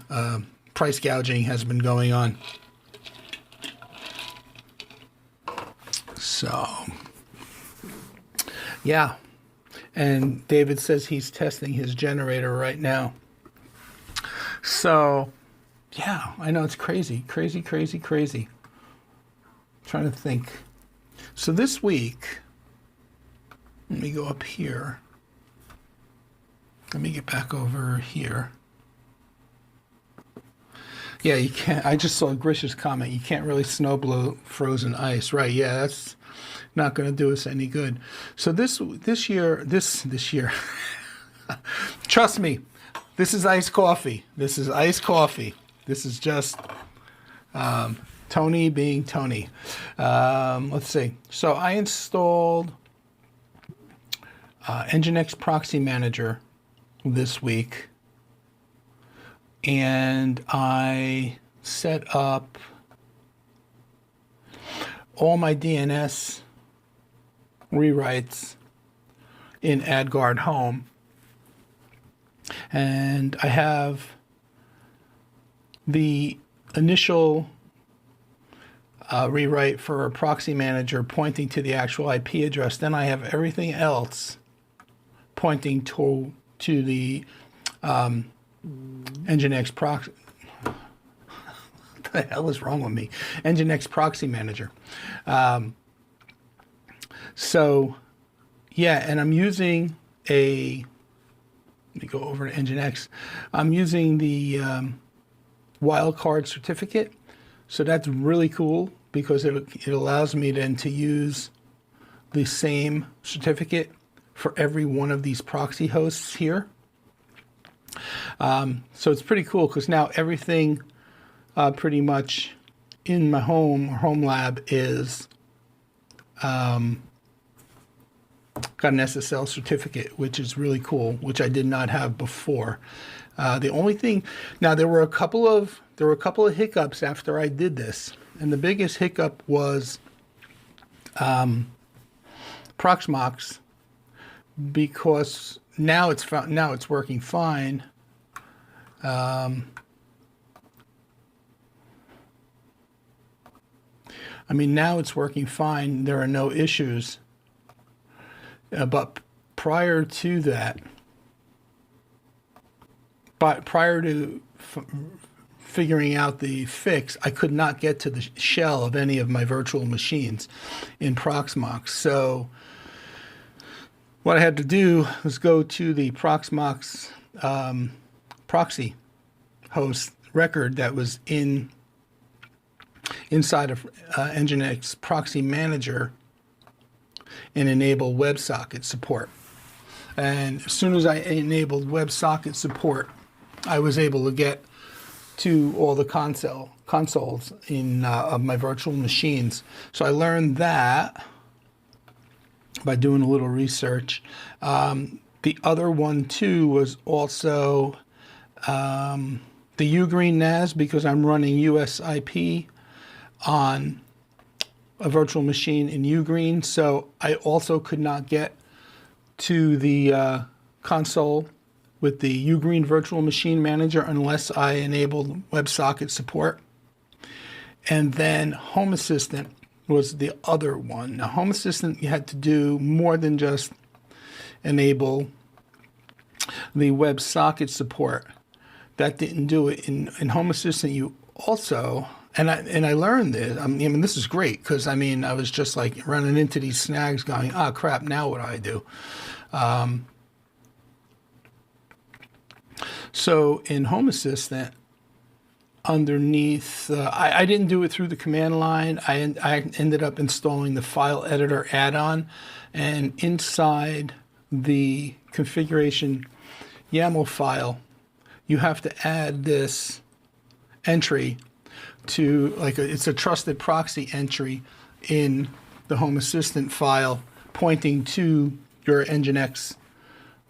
has been going on. So, yeah. And David says he's testing his generator right now. So, yeah, I know it's crazy. I'm trying to think. So this week, let me go up here. Let me get back over here. Yeah, you can't. I just saw Grish's comment. You can't really snowblow frozen ice, right? Yeah, that's not going to do us any good. So this year, trust me, this is iced coffee. This is iced coffee. This is just Tony being Tony. Let's see. So I installed Nginx Proxy Manager this week, and I set up all my DNS rewrites in AdGuard Home, and I have the initial rewrite for a proxy manager pointing to the actual IP address. Then I have everything else pointing to the Nginx proxy. What the hell is wrong with me? Nginx proxy manager. So yeah, and I'm using let me go over to Nginx. I'm using the wildcard certificate. So that's really cool because it allows me then to use the same certificate for every one of these proxy hosts here. So it's pretty cool because now everything pretty much in my home lab is got an SSL certificate, which is really cool, which I did not have before. The only thing, now there were a couple of hiccups after I did this, and the biggest hiccup was Proxmox, because now it's working fine. I mean, now it's working fine. There are no issues. But prior to that, prior to figuring out the fix, I could not get to the shell of any of my virtual machines in Proxmox. So what I had to do was go to the Proxmox proxy host record that was inside of Nginx Proxy Manager and enable WebSocket support. And as soon as I enabled WebSocket support, I was able to get to all the consoles in of my virtual machines. So I learned that by doing a little research. The other one too was also the Ugreen NAS, because I'm running USIP on a virtual machine in Ugreen. So I also could not get to the console with the Ugreen Virtual Machine Manager unless I enabled WebSocket support. And then Home Assistant was the other one. Now, Home Assistant, you had to do more than just enable the WebSocket support. That didn't do it. In Home Assistant, you also, and I learned this. I mean, this is great because I was just like running into these snags, going, "Ah, crap! Now what do I do?" So in Home Assistant, underneath, I didn't do it through the command line. I ended up installing the file editor add-on, and inside the configuration YAML file, you have to add this entry to, it's a trusted proxy entry in the Home Assistant file pointing to your Nginx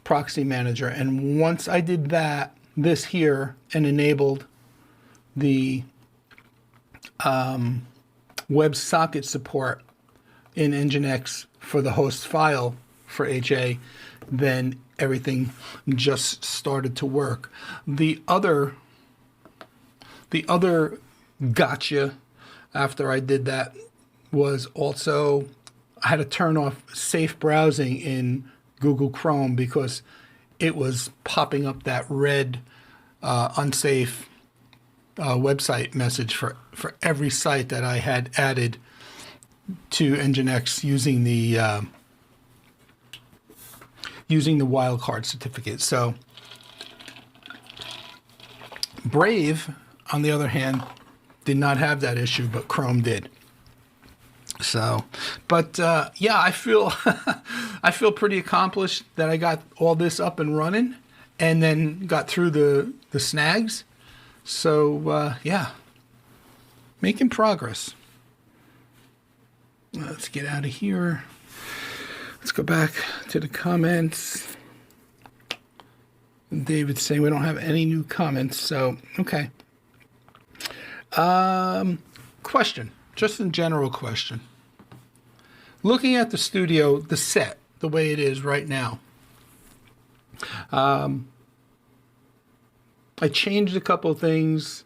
proxy manager. And once I did this here and enabled the WebSocket support in Nginx for the host file for HA, then everything just started to work. The other gotcha after I did that was also I had to turn off safe browsing in Google Chrome because it was popping up that red unsafe website message for every site that I had added to Nginx using the wildcard certificate. So Brave, on the other hand, did not have that issue, but Chrome did. So, but yeah, I feel I feel pretty accomplished that I got all this up and running, and then got through the snags. So yeah, making progress. Let's get out of here. Let's go back to the comments. David's saying we don't have any new comments, so okay. Question, just a general question. Looking at the studio, the set, the way it is right now, I changed a couple of things.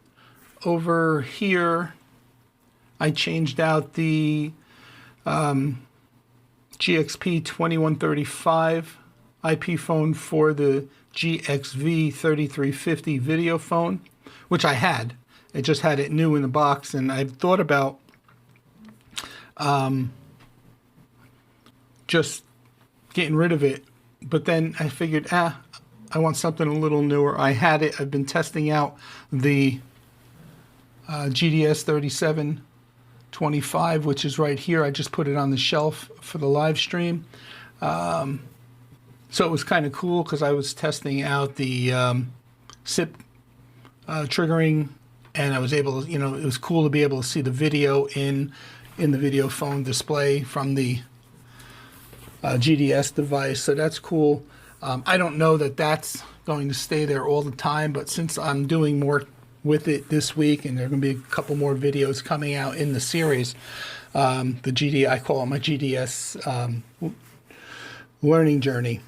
Over here, I changed out the GXP 2135 IP phone for the GXV 3350 video phone, which I had. I just had it new in the box, and I've thought about just getting rid of it. But then I figured, I want something a little newer. I had it. I've been testing out the GDS 3725, which is right here. I just put it on the shelf for the live stream. So it was kind of cool because I was testing out the SIP triggering, and I was able to, it was cool to be able to see the video in the video phone display from the GDS device. So that's cool. I don't know that that's going to stay there all the time, but since I'm doing more with it this week, and there are going to be a couple more videos coming out in the series, I call it my GDS learning journey,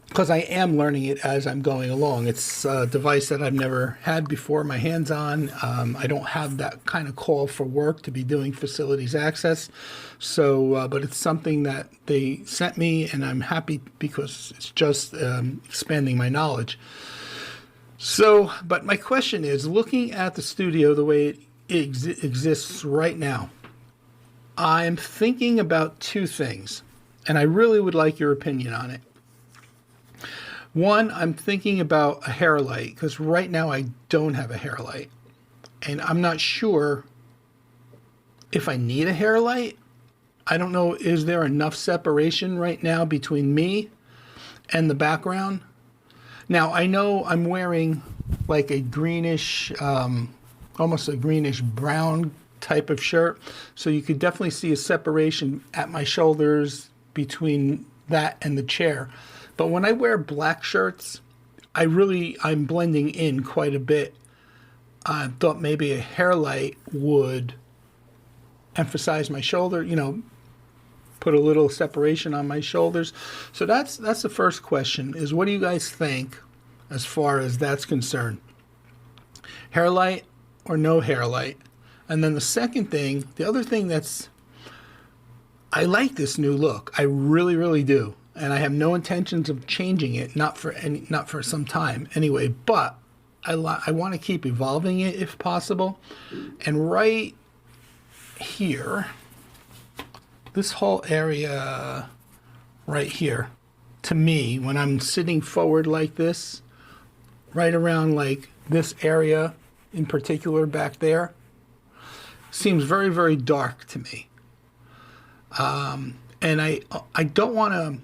because I am learning it as I'm going along. It's a device that I've never had before my hands on. I don't have that kind of call for work to be doing facilities access. So, but it's something that they sent me, and I'm happy because it's just expanding my knowledge. So, but my question is, looking at the studio the way it exists right now, I'm thinking about two things, and I really would like your opinion on it. One, I'm thinking about a hair light, because right now I don't have a hair light. And I'm not sure if I need a hair light. I don't know, is there enough separation right now between me and the background? Now, I know I'm wearing like a greenish, almost a greenish brown type of shirt. So you could definitely see a separation at my shoulders between that and the chair. But when I wear black shirts, I'm blending in quite a bit. I thought maybe a hair light would emphasize my shoulder, put a little separation on my shoulders. So that's the first question, is what do you guys think as far as that's concerned? Hair light or no hair light? And then the second thing, the other thing I like this new look. I really, really do. And I have no intentions of changing it, not for some time anyway, but I want to keep evolving it if possible. And right here, this whole area right here, to me, when I'm sitting forward like this, right around like this area in particular back there, seems very, very dark to me. And I don't want to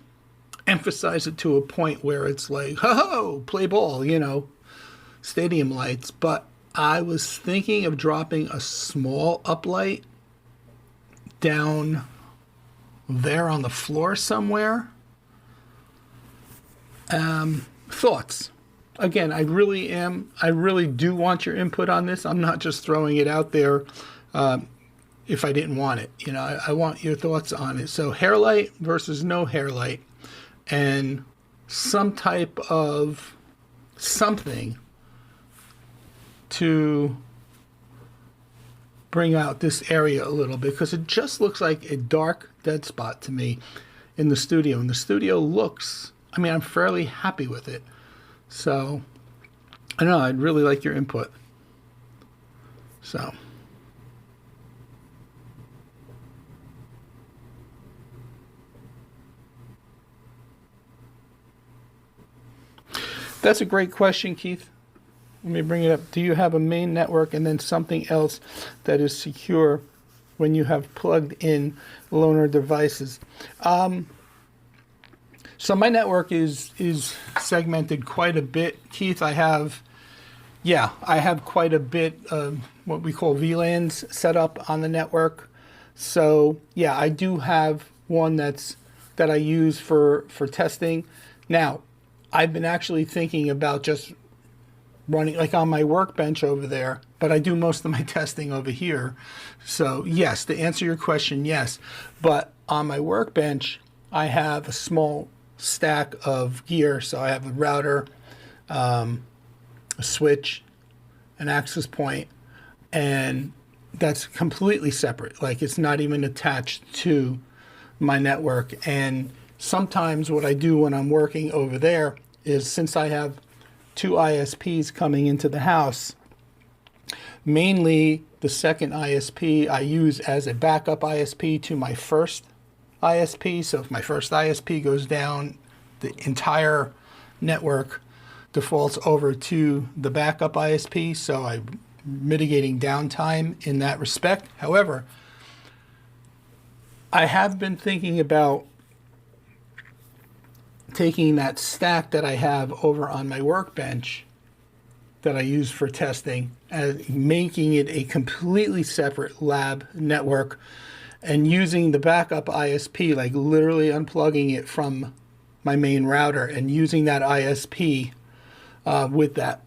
emphasize it to a point where it's like, ho, play ball, stadium lights. But I was thinking of dropping a small uplight down there on the floor somewhere. Thoughts? Again, I really do want your input on this. I'm not just throwing it out there if I didn't want it. I want your thoughts on it. So hair light versus no hair light, and some type of something to bring out this area a little bit, because it just looks like a dark dead spot to me in the studio. And the studio looks, I'm fairly happy with it. So, I don't know, I'd really like your input. So. That's a great question, Keith. Let me bring it up. Do you have a main network and then something else that is secure when you have plugged in loaner devices? So my network is segmented quite a bit, Keith. I have quite a bit of what we call VLANs set up on the network. So yeah, I do have one that I use for testing. Now, I've been actually thinking about just running like on my workbench over there, but I do most of my testing over here. So yes, to answer your question, yes. But on my workbench, I have a small stack of gear. So I have a router, a switch, an access point, and that's completely separate. Like it's not even attached to my network. And sometimes what I do when I'm working over there is, since I have two ISPs coming into the house, mainly the second ISP I use as a backup ISP to my first ISP. So if my first ISP goes down, the entire network defaults over to the backup ISP. So I'm mitigating downtime in that respect. However, I have been thinking about taking that stack that I have over on my workbench that I use for testing and making it a completely separate lab network, and using the backup ISP, like literally unplugging it from my main router and using that ISP with that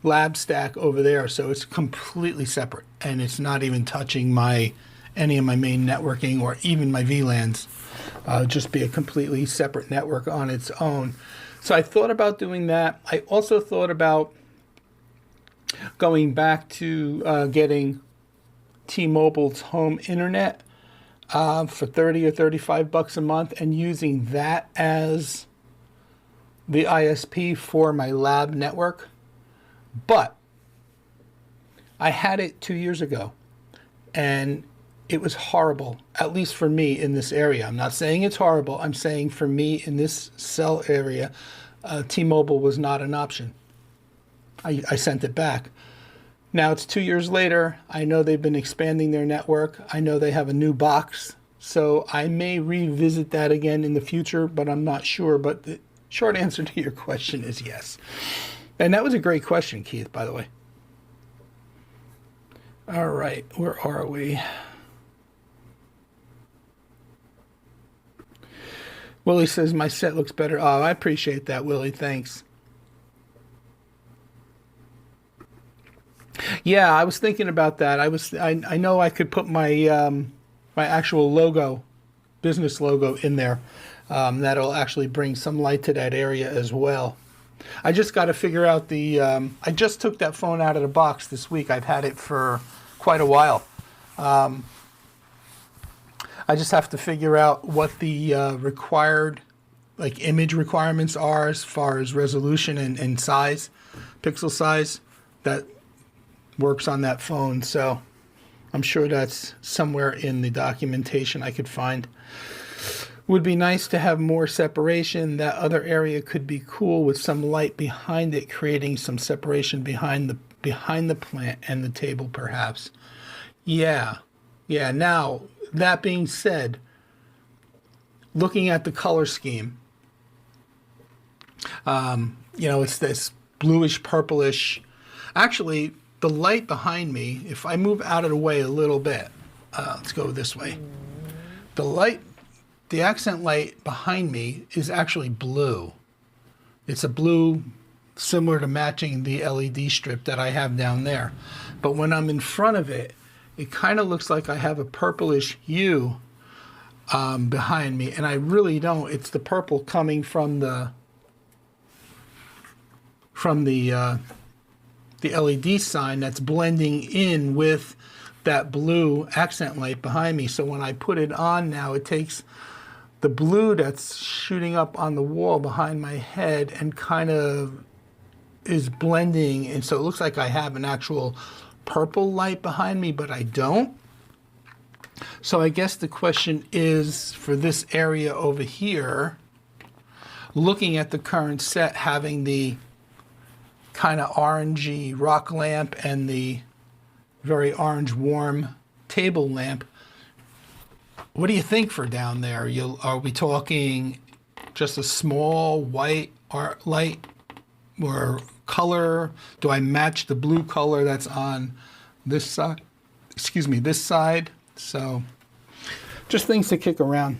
lab stack over there. So it's completely separate and it's not even touching any of my main networking or even my VLANs. Just be a completely separate network on its own. So I thought about doing that. I also thought about going back to getting T-Mobile's home internet for 30 or 35 bucks a month and using that as the ISP for my lab network. But I had it 2 years ago and it was horrible, at least for me in this area. I'm not saying it's horrible. I'm saying for me in this cell area, T-Mobile was not an option. I sent it back. Now it's 2 years later. I know they've been expanding their network. I know they have a new box. So I may revisit that again in the future, but I'm not sure. But the short answer to your question is yes. And that was a great question, Keith, by the way. All right, where are we? Willie says, my set looks better. Oh, I appreciate that, Willie. Thanks. Yeah, I was thinking about that. I know I could put my my actual logo, business logo in there. That'll actually bring some light to that area as well. I just got to figure out the, I just took that phone out of the box this week. I've had it for quite a while. I just have to figure out what the required like image requirements are as far as resolution and size, pixel size that works on that phone. So I'm sure that's somewhere in the documentation I could find. Would be nice to have more separation. That other area could be cool with some light behind it, creating some separation behind the plant and the table perhaps. Yeah. Now, that being said, looking at the color scheme, it's this bluish purplish. Actually, the light behind me, if I move out of the way a little bit, let's go this way. The accent light behind me is actually blue. It's a blue similar to matching the LED strip that I have down there. But when I'm in front of it, it kind of looks like I have a purplish hue behind me, and I really don't. It's the purple coming from the LED sign that's blending in with that blue accent light behind me. So when I put it on now, it takes the blue that's shooting up on the wall behind my head and kind of is blending, and so it looks like I have an actual purple light behind me, but I don't. So I guess the question is, for this area over here, looking at the current set, having the kind of orangey rock lamp and the very orange warm table lamp, what do you think for down there? Are we talking just a small white light or color? Do I match the blue color that's on this side? This side. So just things to kick around.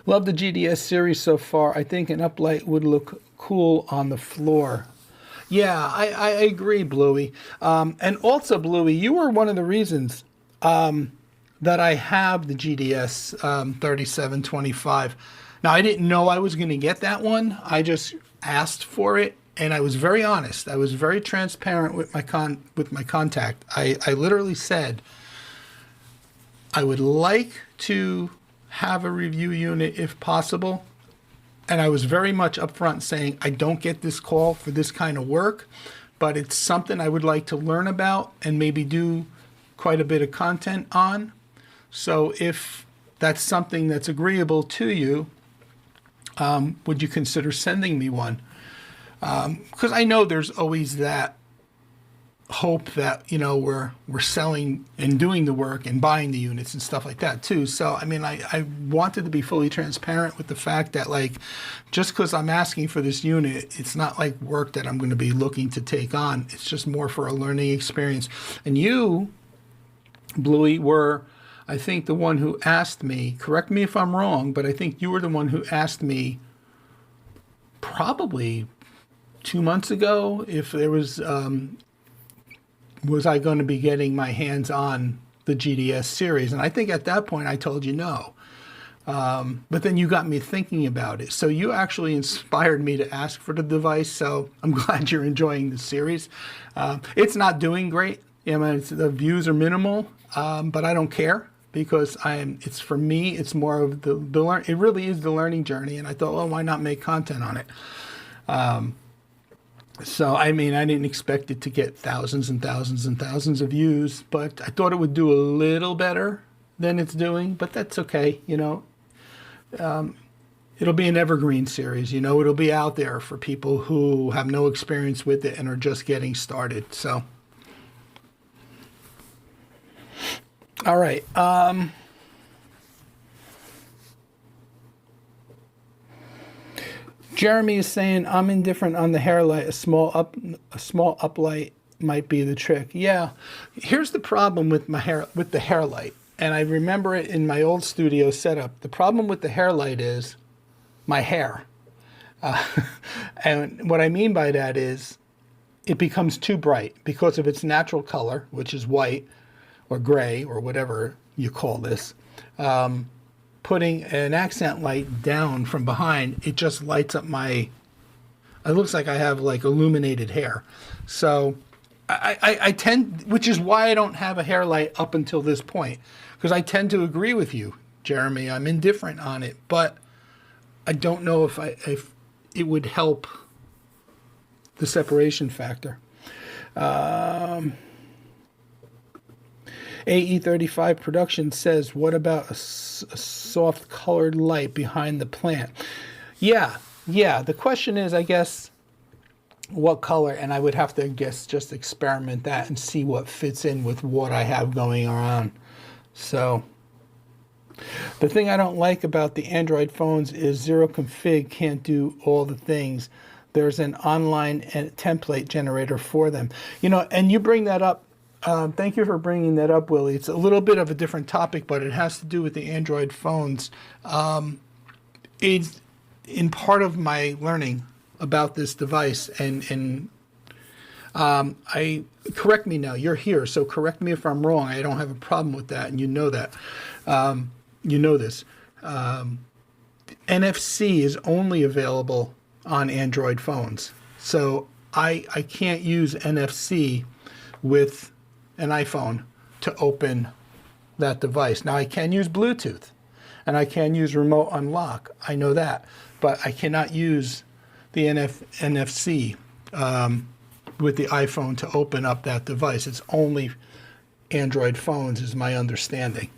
Love the GDS series so far. I think an uplight would look cool on the floor. Yeah, I agree, Bluey. And also, Bluey, you were one of the reasons that I have the GDS 3725. Now, I didn't know I was going to get that one. I just asked for it, and I was very honest. I was very transparent with my contact. I literally said I would like to have a review unit if possible. And I was very much upfront saying, I don't get this call for this kind of work, but it's something I would like to learn about and maybe do quite a bit of content on. So if that's something that's agreeable to you, would you consider sending me one? Because I know there's always that hope that, you know, we're selling and doing the work and buying the units and stuff like that too. So I mean, I wanted to be fully transparent with the fact that, like, just because I'm asking for this unit, it's not like work that I'm going to be looking to take on. It's just more for a learning experience. And you, Bluey, were, I think, the one who asked me, correct me if I'm wrong, but I think you were the one who asked me probably 2 months ago if there was I going to be getting my hands on the GDS series? And I think at that point I told you no. But then you got me thinking about it. So you actually inspired me to ask for the device. So I'm glad you're enjoying the series. It's not doing great. I mean, the views are minimal, but I don't care because it's for me, it's more of the learn. It really is the learning journey. And I thought, well, why not make content on it? So, I mean, I didn't expect it to get thousands and thousands and thousands of views, but I thought it would do a little better than it's doing, but that's okay, you know. It'll be an evergreen series, you know. It'll be out there for people who have no experience with it and are just getting started, so. All right. Jeremy is saying, I'm indifferent on the hair light. A small uplight might be the trick. Yeah. Here's the problem with the hair light. And I remember it in my old studio setup. The problem with the hair light is my hair. And what I mean by that is it becomes too bright because of its natural color, which is white or gray or whatever you call this. Putting an accent light down from behind, it just lights up it looks like I have like illuminated hair. So I tend, which is why I don't have a hair light up until this point, because I tend to agree with you, Jeremy. I'm indifferent on it, but I don't know if it would help the separation factor. AE35 Production says, what about a soft colored light behind the plant? Yeah. The question is, I guess, what color? And I would have to, just experiment that and see what fits in with what I have going on. So the thing I don't like about the Android phones is zero config can't do all the things. There's an online template generator for them. You know, and you bring that up. Thank you for bringing that up, Willie. It's a little bit of a different topic, but it has to do with the Android phones. It's in part of my learning about this device, and correct me now. You're here, so correct me if I'm wrong. I don't have a problem with that, and you know that. You know this. NFC is only available on Android phones, so I can't use NFC with an iPhone to open that device. Now I can use Bluetooth and I can use remote unlock. I know that, but I cannot use the NFC with the iPhone to open up that device. It's only Android phones is my understanding.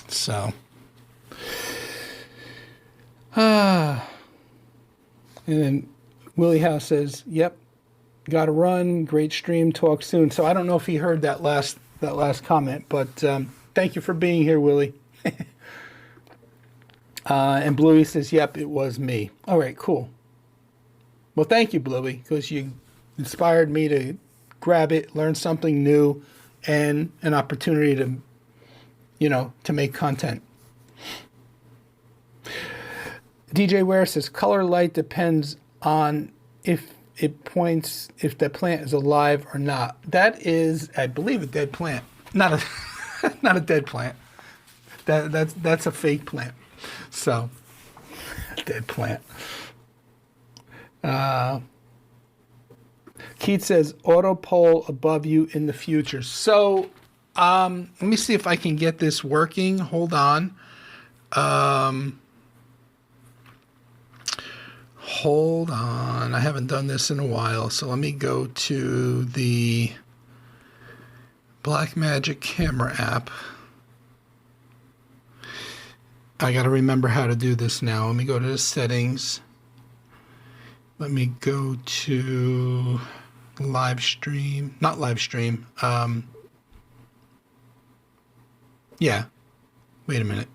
So and then Willie House says, yep, got to run, great stream, talk soon. So I don't know if he heard that last comment, but thank you for being here, Willie. And Bluey says, yep, it was me. All right, cool. Well, thank you, Bluey, because you inspired me to grab it, learn something new, and an opportunity to, to make content. DJ Ware says color light depends on if the plant is alive or not. That is, I believe, a dead plant. Not a not a dead plant. That's a fake plant. So, dead plant. Keith says auto poll above you in the future. So, let me see if I can get this working. Hold on. Hold on. I haven't done this in a while. So let me go to the Blackmagic camera app. I got to remember how to do this now. Let me go to the settings. Let me go to live stream. Not live stream. Yeah. Wait a minute.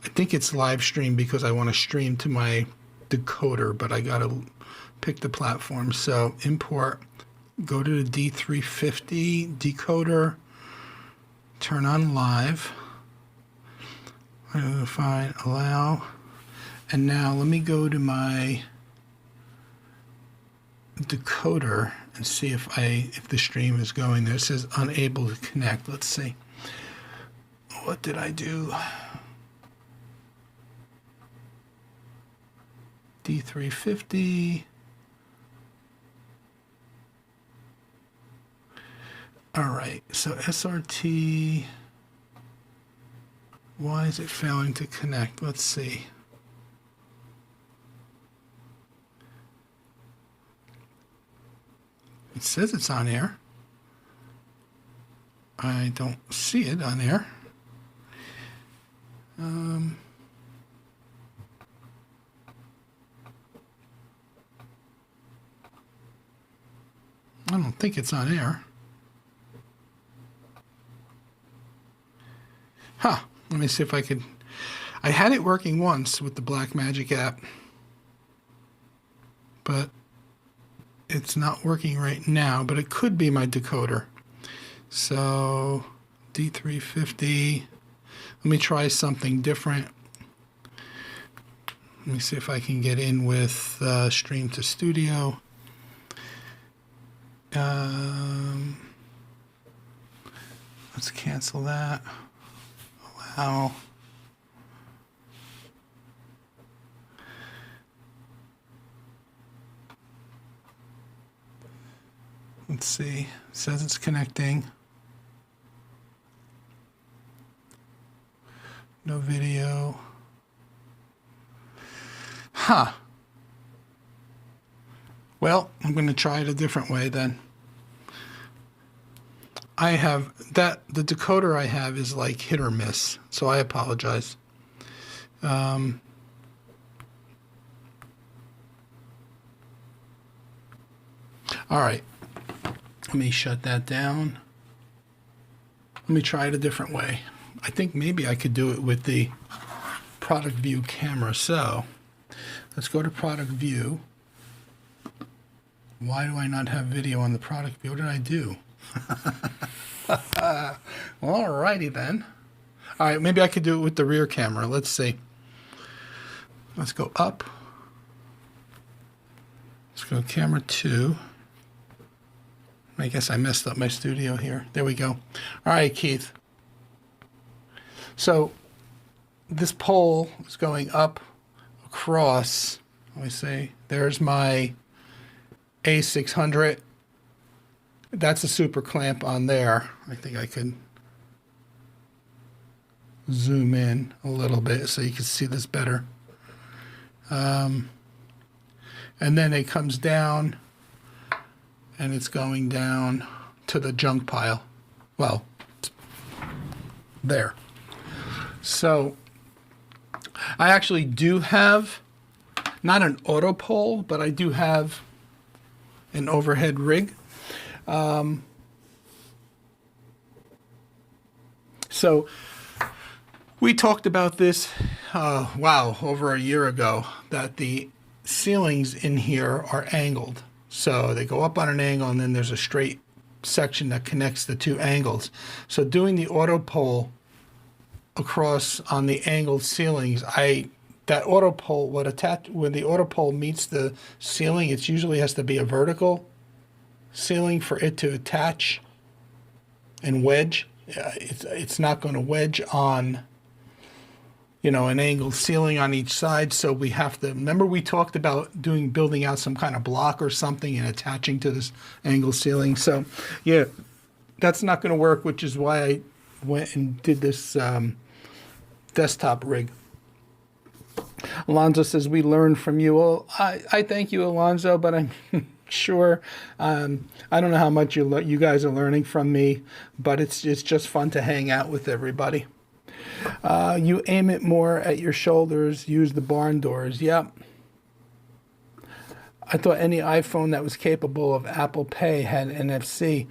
I think it's live stream because I want to stream to my decoder, but I got to pick the platform. So import, go to the D350 decoder, turn on live. I'm going to find allow. And now let me go to my decoder and see if the stream is going there. It says unable to connect. Let's see. What did I do? D350. All right, so SRT. Why is it failing to connect? Let's see. It says it's on air. I don't see it on air. I don't think it's on air. Huh. Let me see if I could. I had it working once with the Blackmagic app, but it's not working right now, but it could be my decoder. So D350. Let me try something different. Let me see if I can get in with Stream to Studio. Let's cancel that. Allow. Let's see. It says it's connecting. No video. Huh. Well, I'm going to try it a different way then. I have the decoder I have is like hit or miss, so I apologize. All right. Let me shut that down. Let me try it a different way. I think maybe I could do it with the product view camera. So let's go to product view. Why do I not have video on the product view? What did I do? All righty then. All right, maybe I could do it with the rear camera. Let's see. Let's go up. Let's go camera 2. I guess I messed up my studio here. There we go. All right, Keith. So this pole is going up across. Let me see. There's my A600. That's a super clamp on there. I think I could zoom in a little bit so you can see this better. And then it comes down and it's going down to the junk pile. Well, there. So I actually do have not an auto pole, but I do have an overhead rig. So we talked about this, over a year ago, that the ceilings in here are angled. So they go up on an angle, and then there's a straight section that connects the two angles. So doing the auto pole across on the angled ceilings, that auto pole when the auto pole meets the ceiling, it usually has to be a vertical ceiling for it to attach and wedge. It's not going to wedge on, an angled ceiling on each side. So we have to, remember we talked about building out some kind of block or something and attaching to this angled ceiling. So yeah, that's not going to work, which is why I went and did this desktop rig. Alonzo says, we learned from you. Well, I thank you, Alonzo, but I'm sure, I don't know how much you guys are learning from me, but it's just fun to hang out with everybody. You aim it more at your shoulders, use the barn doors. Yep. I thought any iPhone that was capable of Apple Pay had NFC.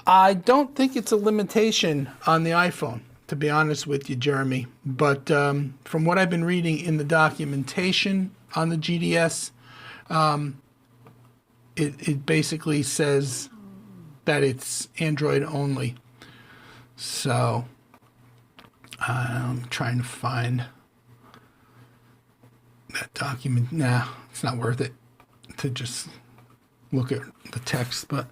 I don't think it's a limitation on the iPhone, to be honest with you, Jeremy. But from what I've been reading in the documentation on the GDS, it basically says that it's Android only. So I'm trying to find that document. Nah, it's not worth it to just look at the text. But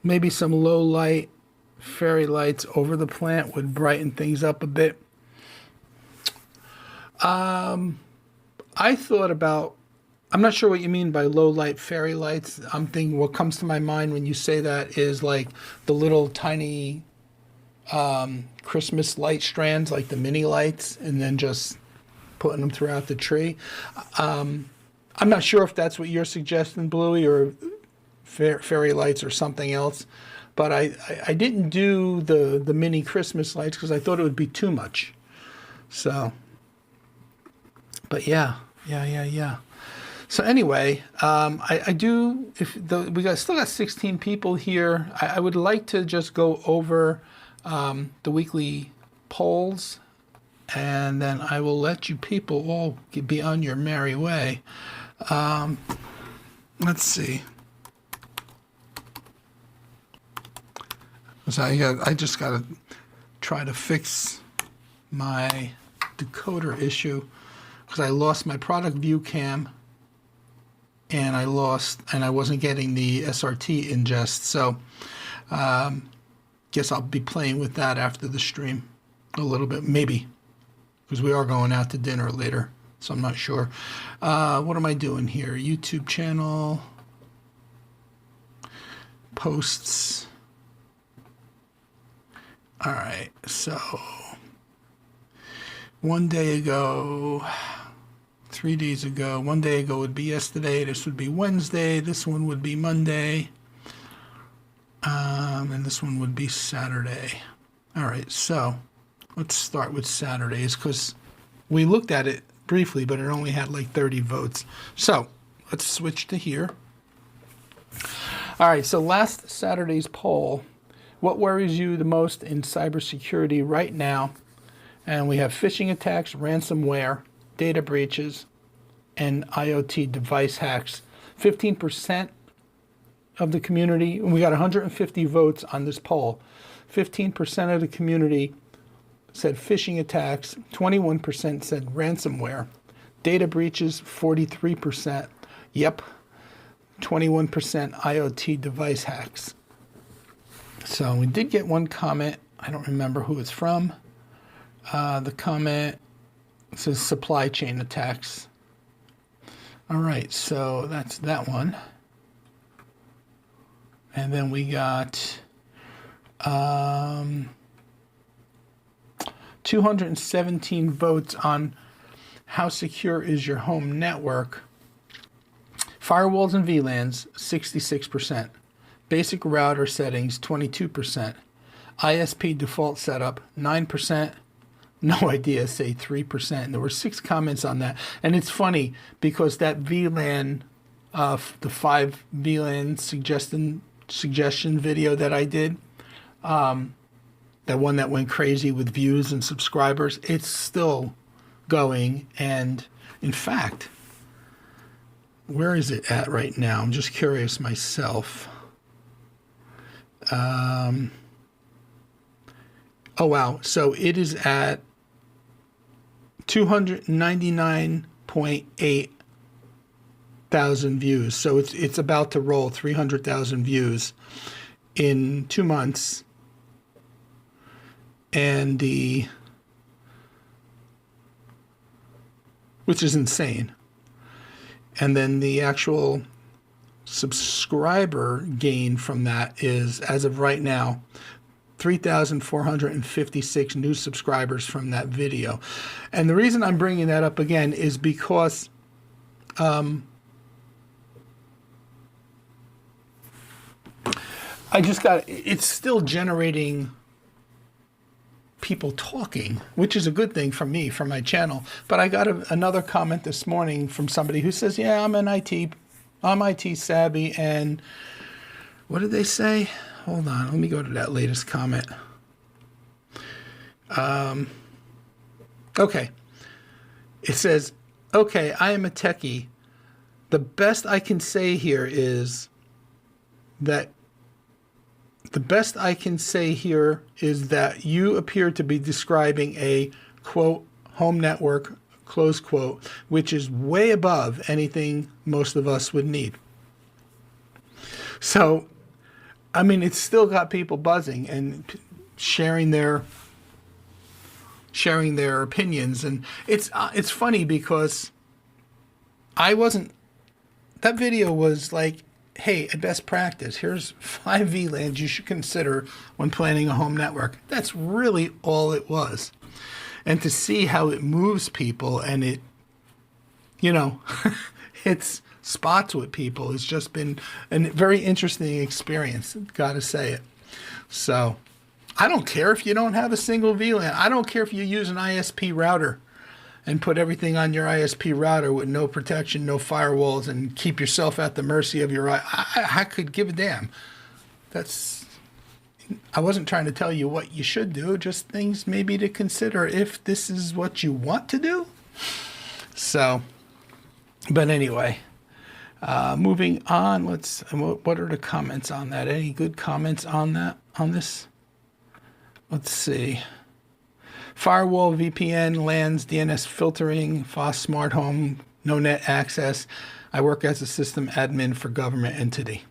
maybe some low light fairy lights over the plant would brighten things up a bit. I thought about, I'm not sure what you mean by low light fairy lights. I'm thinking what comes to my mind when you say that is like the little tiny Christmas light strands, like the mini lights, and then just putting them throughout the tree. I'm not sure if that's what you're suggesting, Bluey, or fairy lights or something else. But I didn't do the mini Christmas lights because I thought it would be too much. So, but yeah. So anyway, I do. Still got 16 people here. I would like to just go over the weekly polls, and then I will let you people all be on your merry way. Let's see. So I just got to try to fix my decoder issue because I lost my product view cam, and I wasn't getting the SRT ingest. So guess I'll be playing with that after the stream a little bit, maybe, because we are going out to dinner later. So I'm not sure. What am I doing here? YouTube channel, posts. All right, so 1 day ago, 3 days ago, 1 day ago would be yesterday, this would be Wednesday, this one would be Monday, and this one would be Saturday. All right, so let's start with Saturdays because we looked at it briefly, but it only had like 30 votes. So let's switch to here. All right, so last Saturday's poll. What worries you the most in cybersecurity right now? And we have phishing attacks, ransomware, data breaches, and IoT device hacks. 15% of the community, and we got 150 votes on this poll. 15% of the community said phishing attacks, 21% said ransomware, data breaches, 43%. Yep, 21% IoT device hacks. So we did get one comment. I don't remember who it's from. The comment says supply chain attacks. All right, so that's that one. And then we got 217 votes on how secure is your home network. Firewalls and VLANs, 66%. Basic router settings, 22%. ISP default setup, 9%. No idea, say 3%. There were 6 comments on that. And it's funny because that VLAN, the 5 VLAN suggestion video that I did, that one that went crazy with views and subscribers, it's still going. And in fact, Where is it at right now? I'm just curious myself. Oh, wow. So it is at 299.8 thousand views. So it's about to roll 300,000 views in 2 months. And which is insane. And then the actual subscriber gain from that is, as of right now, 3,456 new subscribers from that video. And the reason I'm bringing that up again is because it's still generating people talking, which is a good thing for me, for my channel. But I got another comment this morning from somebody who says, yeah, I'm IT savvy. And what did they say? Hold on, let me go to that latest comment. Okay. It says, okay, I am a techie. The best I can say here is that you appear to be describing a, quote, home network, close quote, which is way above anything most of us would need. So, I mean, it's still got people buzzing and sharing their opinions. And it's funny because that video was like, hey, at best practice, here's 5 VLANs you should consider when planning a home network. That's really all it was. And to see how it moves people and it, hits spots with people, it's just been a very interesting experience, gotta say it. So I don't care if you don't have a single VLAN. I don't care if you use an ISP router and put everything on your ISP router with no protection, no firewalls, and keep yourself at the mercy of your... I could give a damn. I wasn't trying to tell you what you should do, just things maybe to consider if this is what you want to do. So, but anyway, moving on, what are the comments on that? Any good comments on this? Let's see. Firewall, VPN, LANs, DNS filtering, FOSS smart home, no net access. I work as a system admin for government entity.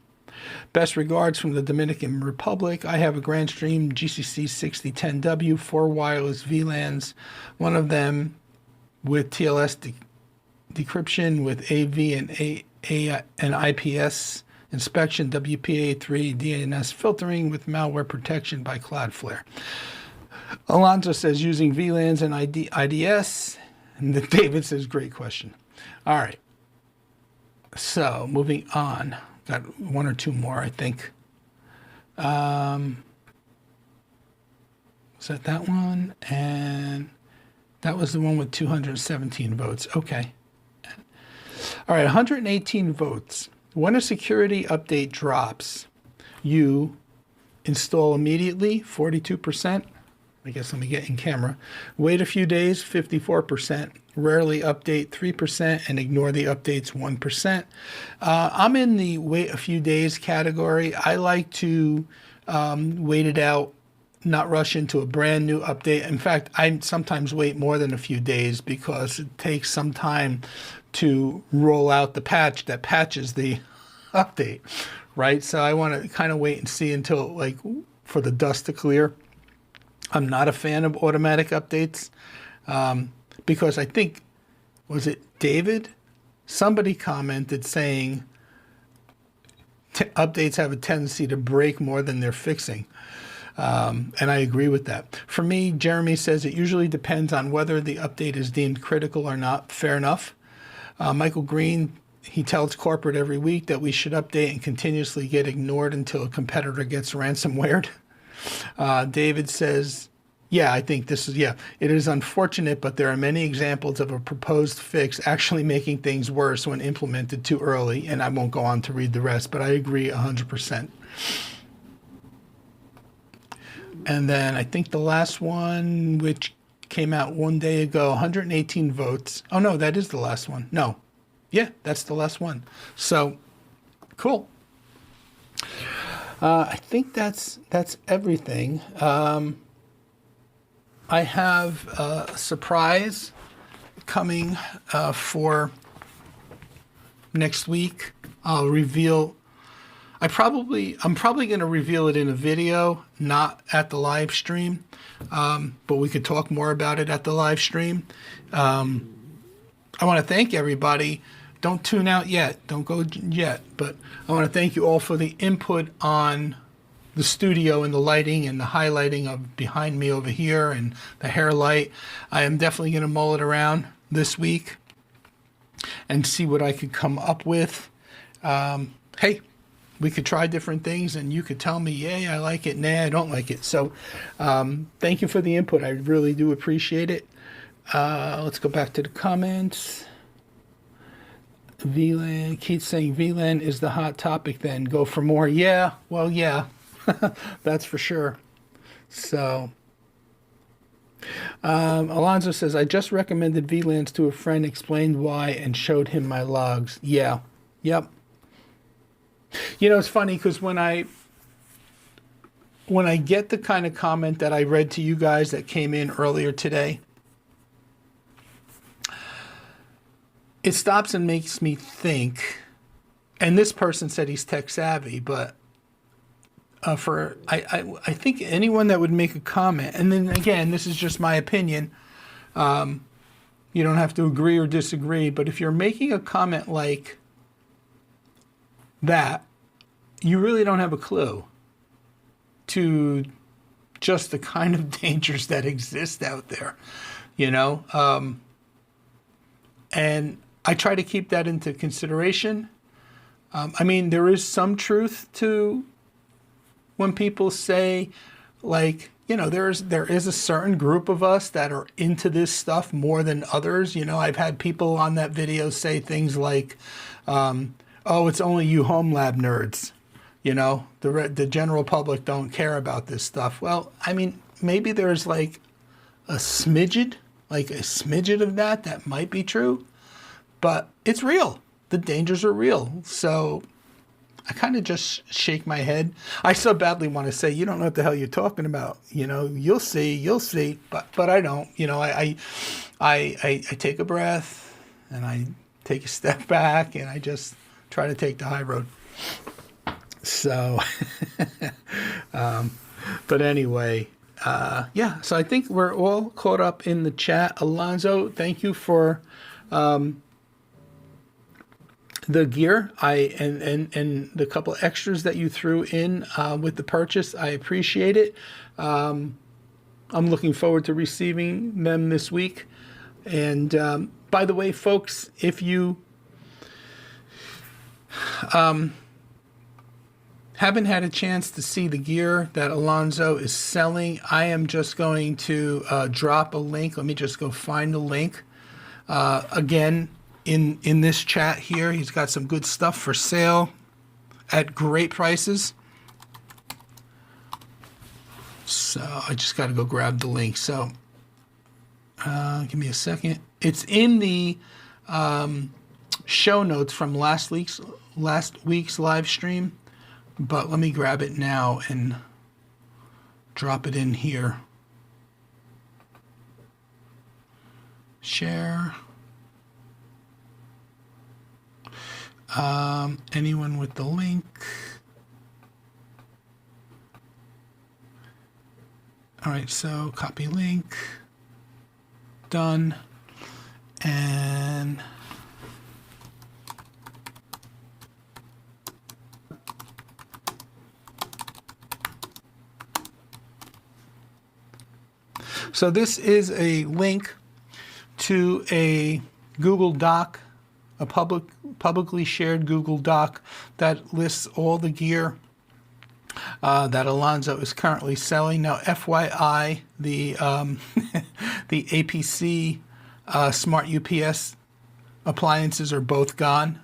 Best regards from the Dominican Republic. I have a Grandstream GCC 6010W, 4 wireless VLANs, one of them with TLS decryption with AV and IPS inspection, WPA3 DNS filtering with malware protection by Cloudflare. Alonso says using VLANs and IDS. And David says, great question. All right. So moving on. Got one or two more, I think. Was that one? And that was the one with 217 votes. Okay. All right, 118 votes. When a security update drops, you install immediately, 42%. I guess let me get in camera. Wait a few days, 54%. Rarely update, 3%, and ignore the updates, 1%. I'm in the wait a few days category. I like to wait it out, not rush into a brand new update. In fact, I sometimes wait more than a few days because it takes some time to roll out the patch that patches the update, right? So I want to kind of wait and see until, like, for the dust to clear. I'm not a fan of automatic updates because I think, was it David? Somebody commented saying updates have a tendency to break more than they're fixing. And I agree with that. For me, Jeremy says it usually depends on whether the update is deemed critical or not. Fair enough. Michael Green, he tells corporate every week that we should update and continuously get ignored until a competitor gets ransomwared. David says, yeah, I think it is unfortunate, but there are many examples of a proposed fix actually making things worse when implemented too early, and I won't go on to read the rest, but I agree 100%. And then I think the last one, which came out one day ago, 118 votes. Oh, no, that is the last one. No, Yeah, that's the last one. So, cool. I think that's everything. I have a surprise coming for next week. I'll reveal. I'm probably going to reveal it in a video, not at the live stream, but we could talk more about it at the live stream. I want to thank everybody. Don't tune out yet. Don't go yet. But I want to thank you all for the input on the studio and the lighting and the highlighting of behind me over here and the hair light. I am definitely going to mull it around this week and see what I could come up with. Hey, we could try different things and you could tell me, yay, I like it. Nah, I don't like it. So thank you for the input. I really do appreciate it. Let's go back to the comments. VLAN, Keith saying VLAN is the hot topic then. Go for more. Yeah, well, yeah, that's for sure. So, Alonzo says, I just recommended VLANs to a friend, explained why, and showed him my logs. Yeah, yep. You know, it's funny because when I get the kind of comment that I read to you guys that came in earlier today, it stops and makes me think, and this person said he's tech savvy, but I think anyone that would make a comment, and then again, this is just my opinion, you don't have to agree or disagree, but if you're making a comment like that, you really don't have a clue to just the kind of dangers that exist out there, you know? And I try to keep that into consideration. I mean, there is some truth to when people say, like, you know, there is a certain group of us that are into this stuff more than others. You know, I've had people on that video say things like, oh, it's only you home lab nerds. You know, the general public don't care about this stuff. Well, I mean, maybe there's like a smidget of that might be true. But it's real. The dangers are real. So I kind of just shake my head. I so badly want to say, you don't know what the hell you're talking about. You know, you'll see. But I don't. You know, I take a breath and I take a step back and I just try to take the high road. So, but anyway, yeah. So I think we're all caught up in the chat. Alonzo, thank you for the gear and the couple extras that you threw in with the purchase. I appreciate it. I'm looking forward to receiving them this week. And by the way, folks, if you haven't had a chance to see the gear that Alonzo is selling, I am just going to drop a link. Let me just go find the link. Again, in this chat here, he's got some good stuff for sale at great prices. So I just got to go grab the link. So give me a second. It's in the show notes from last week's live stream, but let me grab it now and drop it in here. Share. Anyone with the link? All right, so copy link. Done. And so this is a link to a Google Doc, a publicly shared Google Doc that lists all the gear that Alonzo is currently selling. Now, FYI, the the APC Smart UPS appliances are both gone,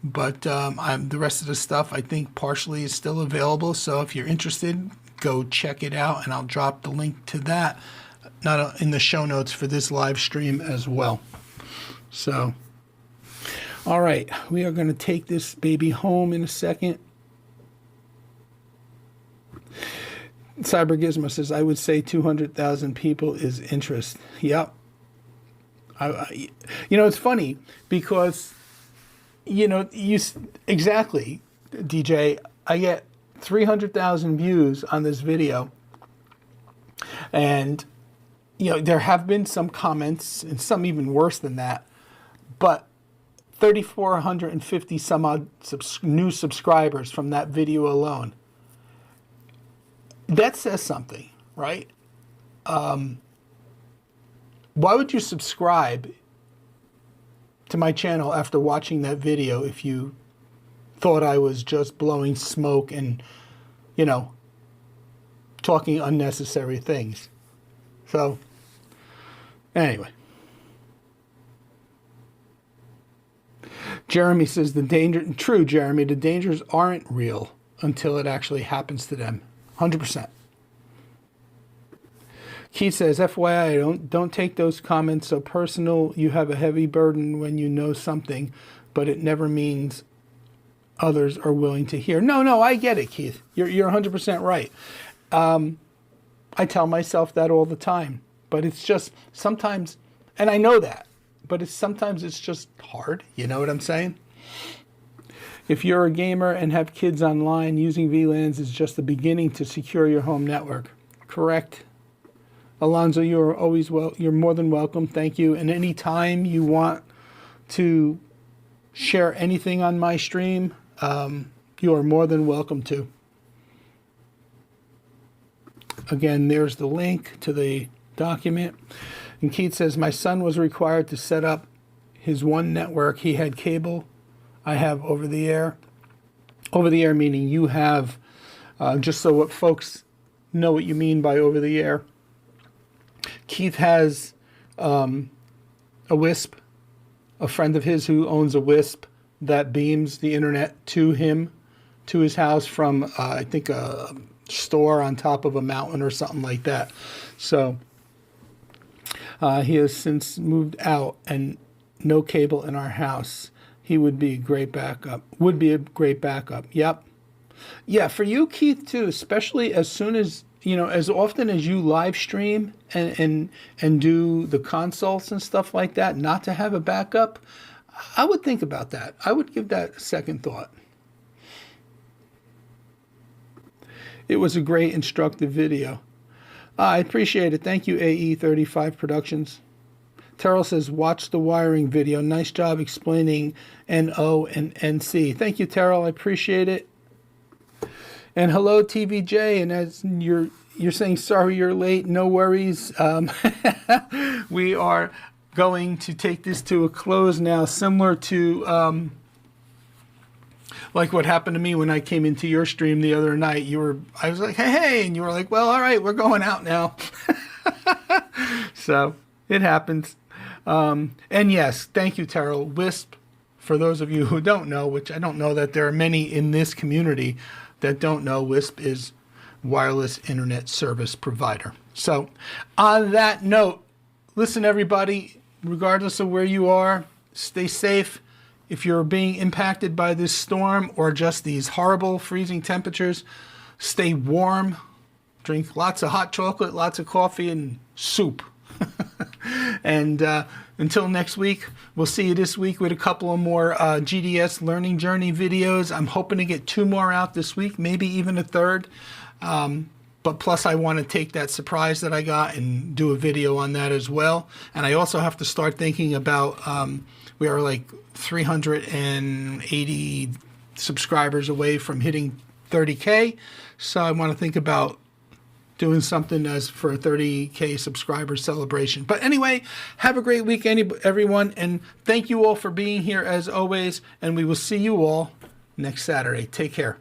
but the rest of the stuff I think partially is still available. So if you're interested, go check it out, and I'll drop the link to that in the show notes for this live stream as well. So, All right, we are going to take this baby home in a second. Cybergizmo says, I would say 200,000 people is interest. Yep. It's funny because, exactly, DJ, I get 300,000 views on this video. And, there have been some comments and some even worse than that. But 3,450 some odd new subscribers from that video alone. That says something, right? Why would you subscribe to my channel after watching that video if you thought I was just blowing smoke and, talking unnecessary things? So, anyway. Jeremy says true, Jeremy, the dangers aren't real until it actually happens to them. 100%. Keith says, FYI, don't take those comments so personal. You have a heavy burden when you know something, but it never means others are willing to hear. No, I get it, Keith. You're 100% right. I tell myself that all the time, but it's just sometimes, and I know that, but sometimes it's just hard. You know what I'm saying? If you're a gamer and have kids online, using VLANs is just the beginning to secure your home network. Correct. Alonzo, you're more than welcome. Thank you. And any time you want to share anything on my stream, you are more than welcome to. Again, there's the link to the document. And Keith says, my son was required to set up his one network. He had cable. I have over the air. Over the air meaning you have, just so what folks know what you mean by over the air. Keith has a WISP, a friend of his who owns a WISP that beams the internet to him, to his house from, I think, a store on top of a mountain or something like that. So he has since moved out and no cable in our house. He would be a great backup. Yep. Yeah, for you, Keith, too, especially as soon as, as often as you live stream and do the consults and stuff like that, not to have a backup, I would think about that. I would give that a second thought. It was a great instructive video. I appreciate it. Thank you, AE35 Productions. Terrell says, watch the wiring video. Nice job explaining NO and NC. Thank you, Terrell. I appreciate it. And hello, TVJ. And as you're saying, sorry you're late. No worries. We are going to take this to a close now, similar to like what happened to me when I came into your stream the other night. I was like, hey, and you were like, well, all right, we're going out now. So it happens. And yes, thank you, Terrell. WISP, for those of you who don't know, which I don't know that there are many in this community that don't know, WISP is Wireless Internet Service Provider. So on that note, listen, everybody, regardless of where you are, stay safe. If you're being impacted by this storm or just these horrible freezing temperatures, stay warm, drink lots of hot chocolate, lots of coffee, and soup. And until next week, we'll see you this week with a couple of more GDS Learning Journey videos. I'm hoping to get 2 more out this week, maybe even a third. But plus, I want to take that surprise that I got and do a video on that as well. And I also have to start thinking about, we are like 380 subscribers away from hitting 30K. So I want to think about doing something as for a 30K subscriber celebration. But anyway, have a great week, everyone. And thank you all for being here as always. And we will see you all next Saturday. Take care.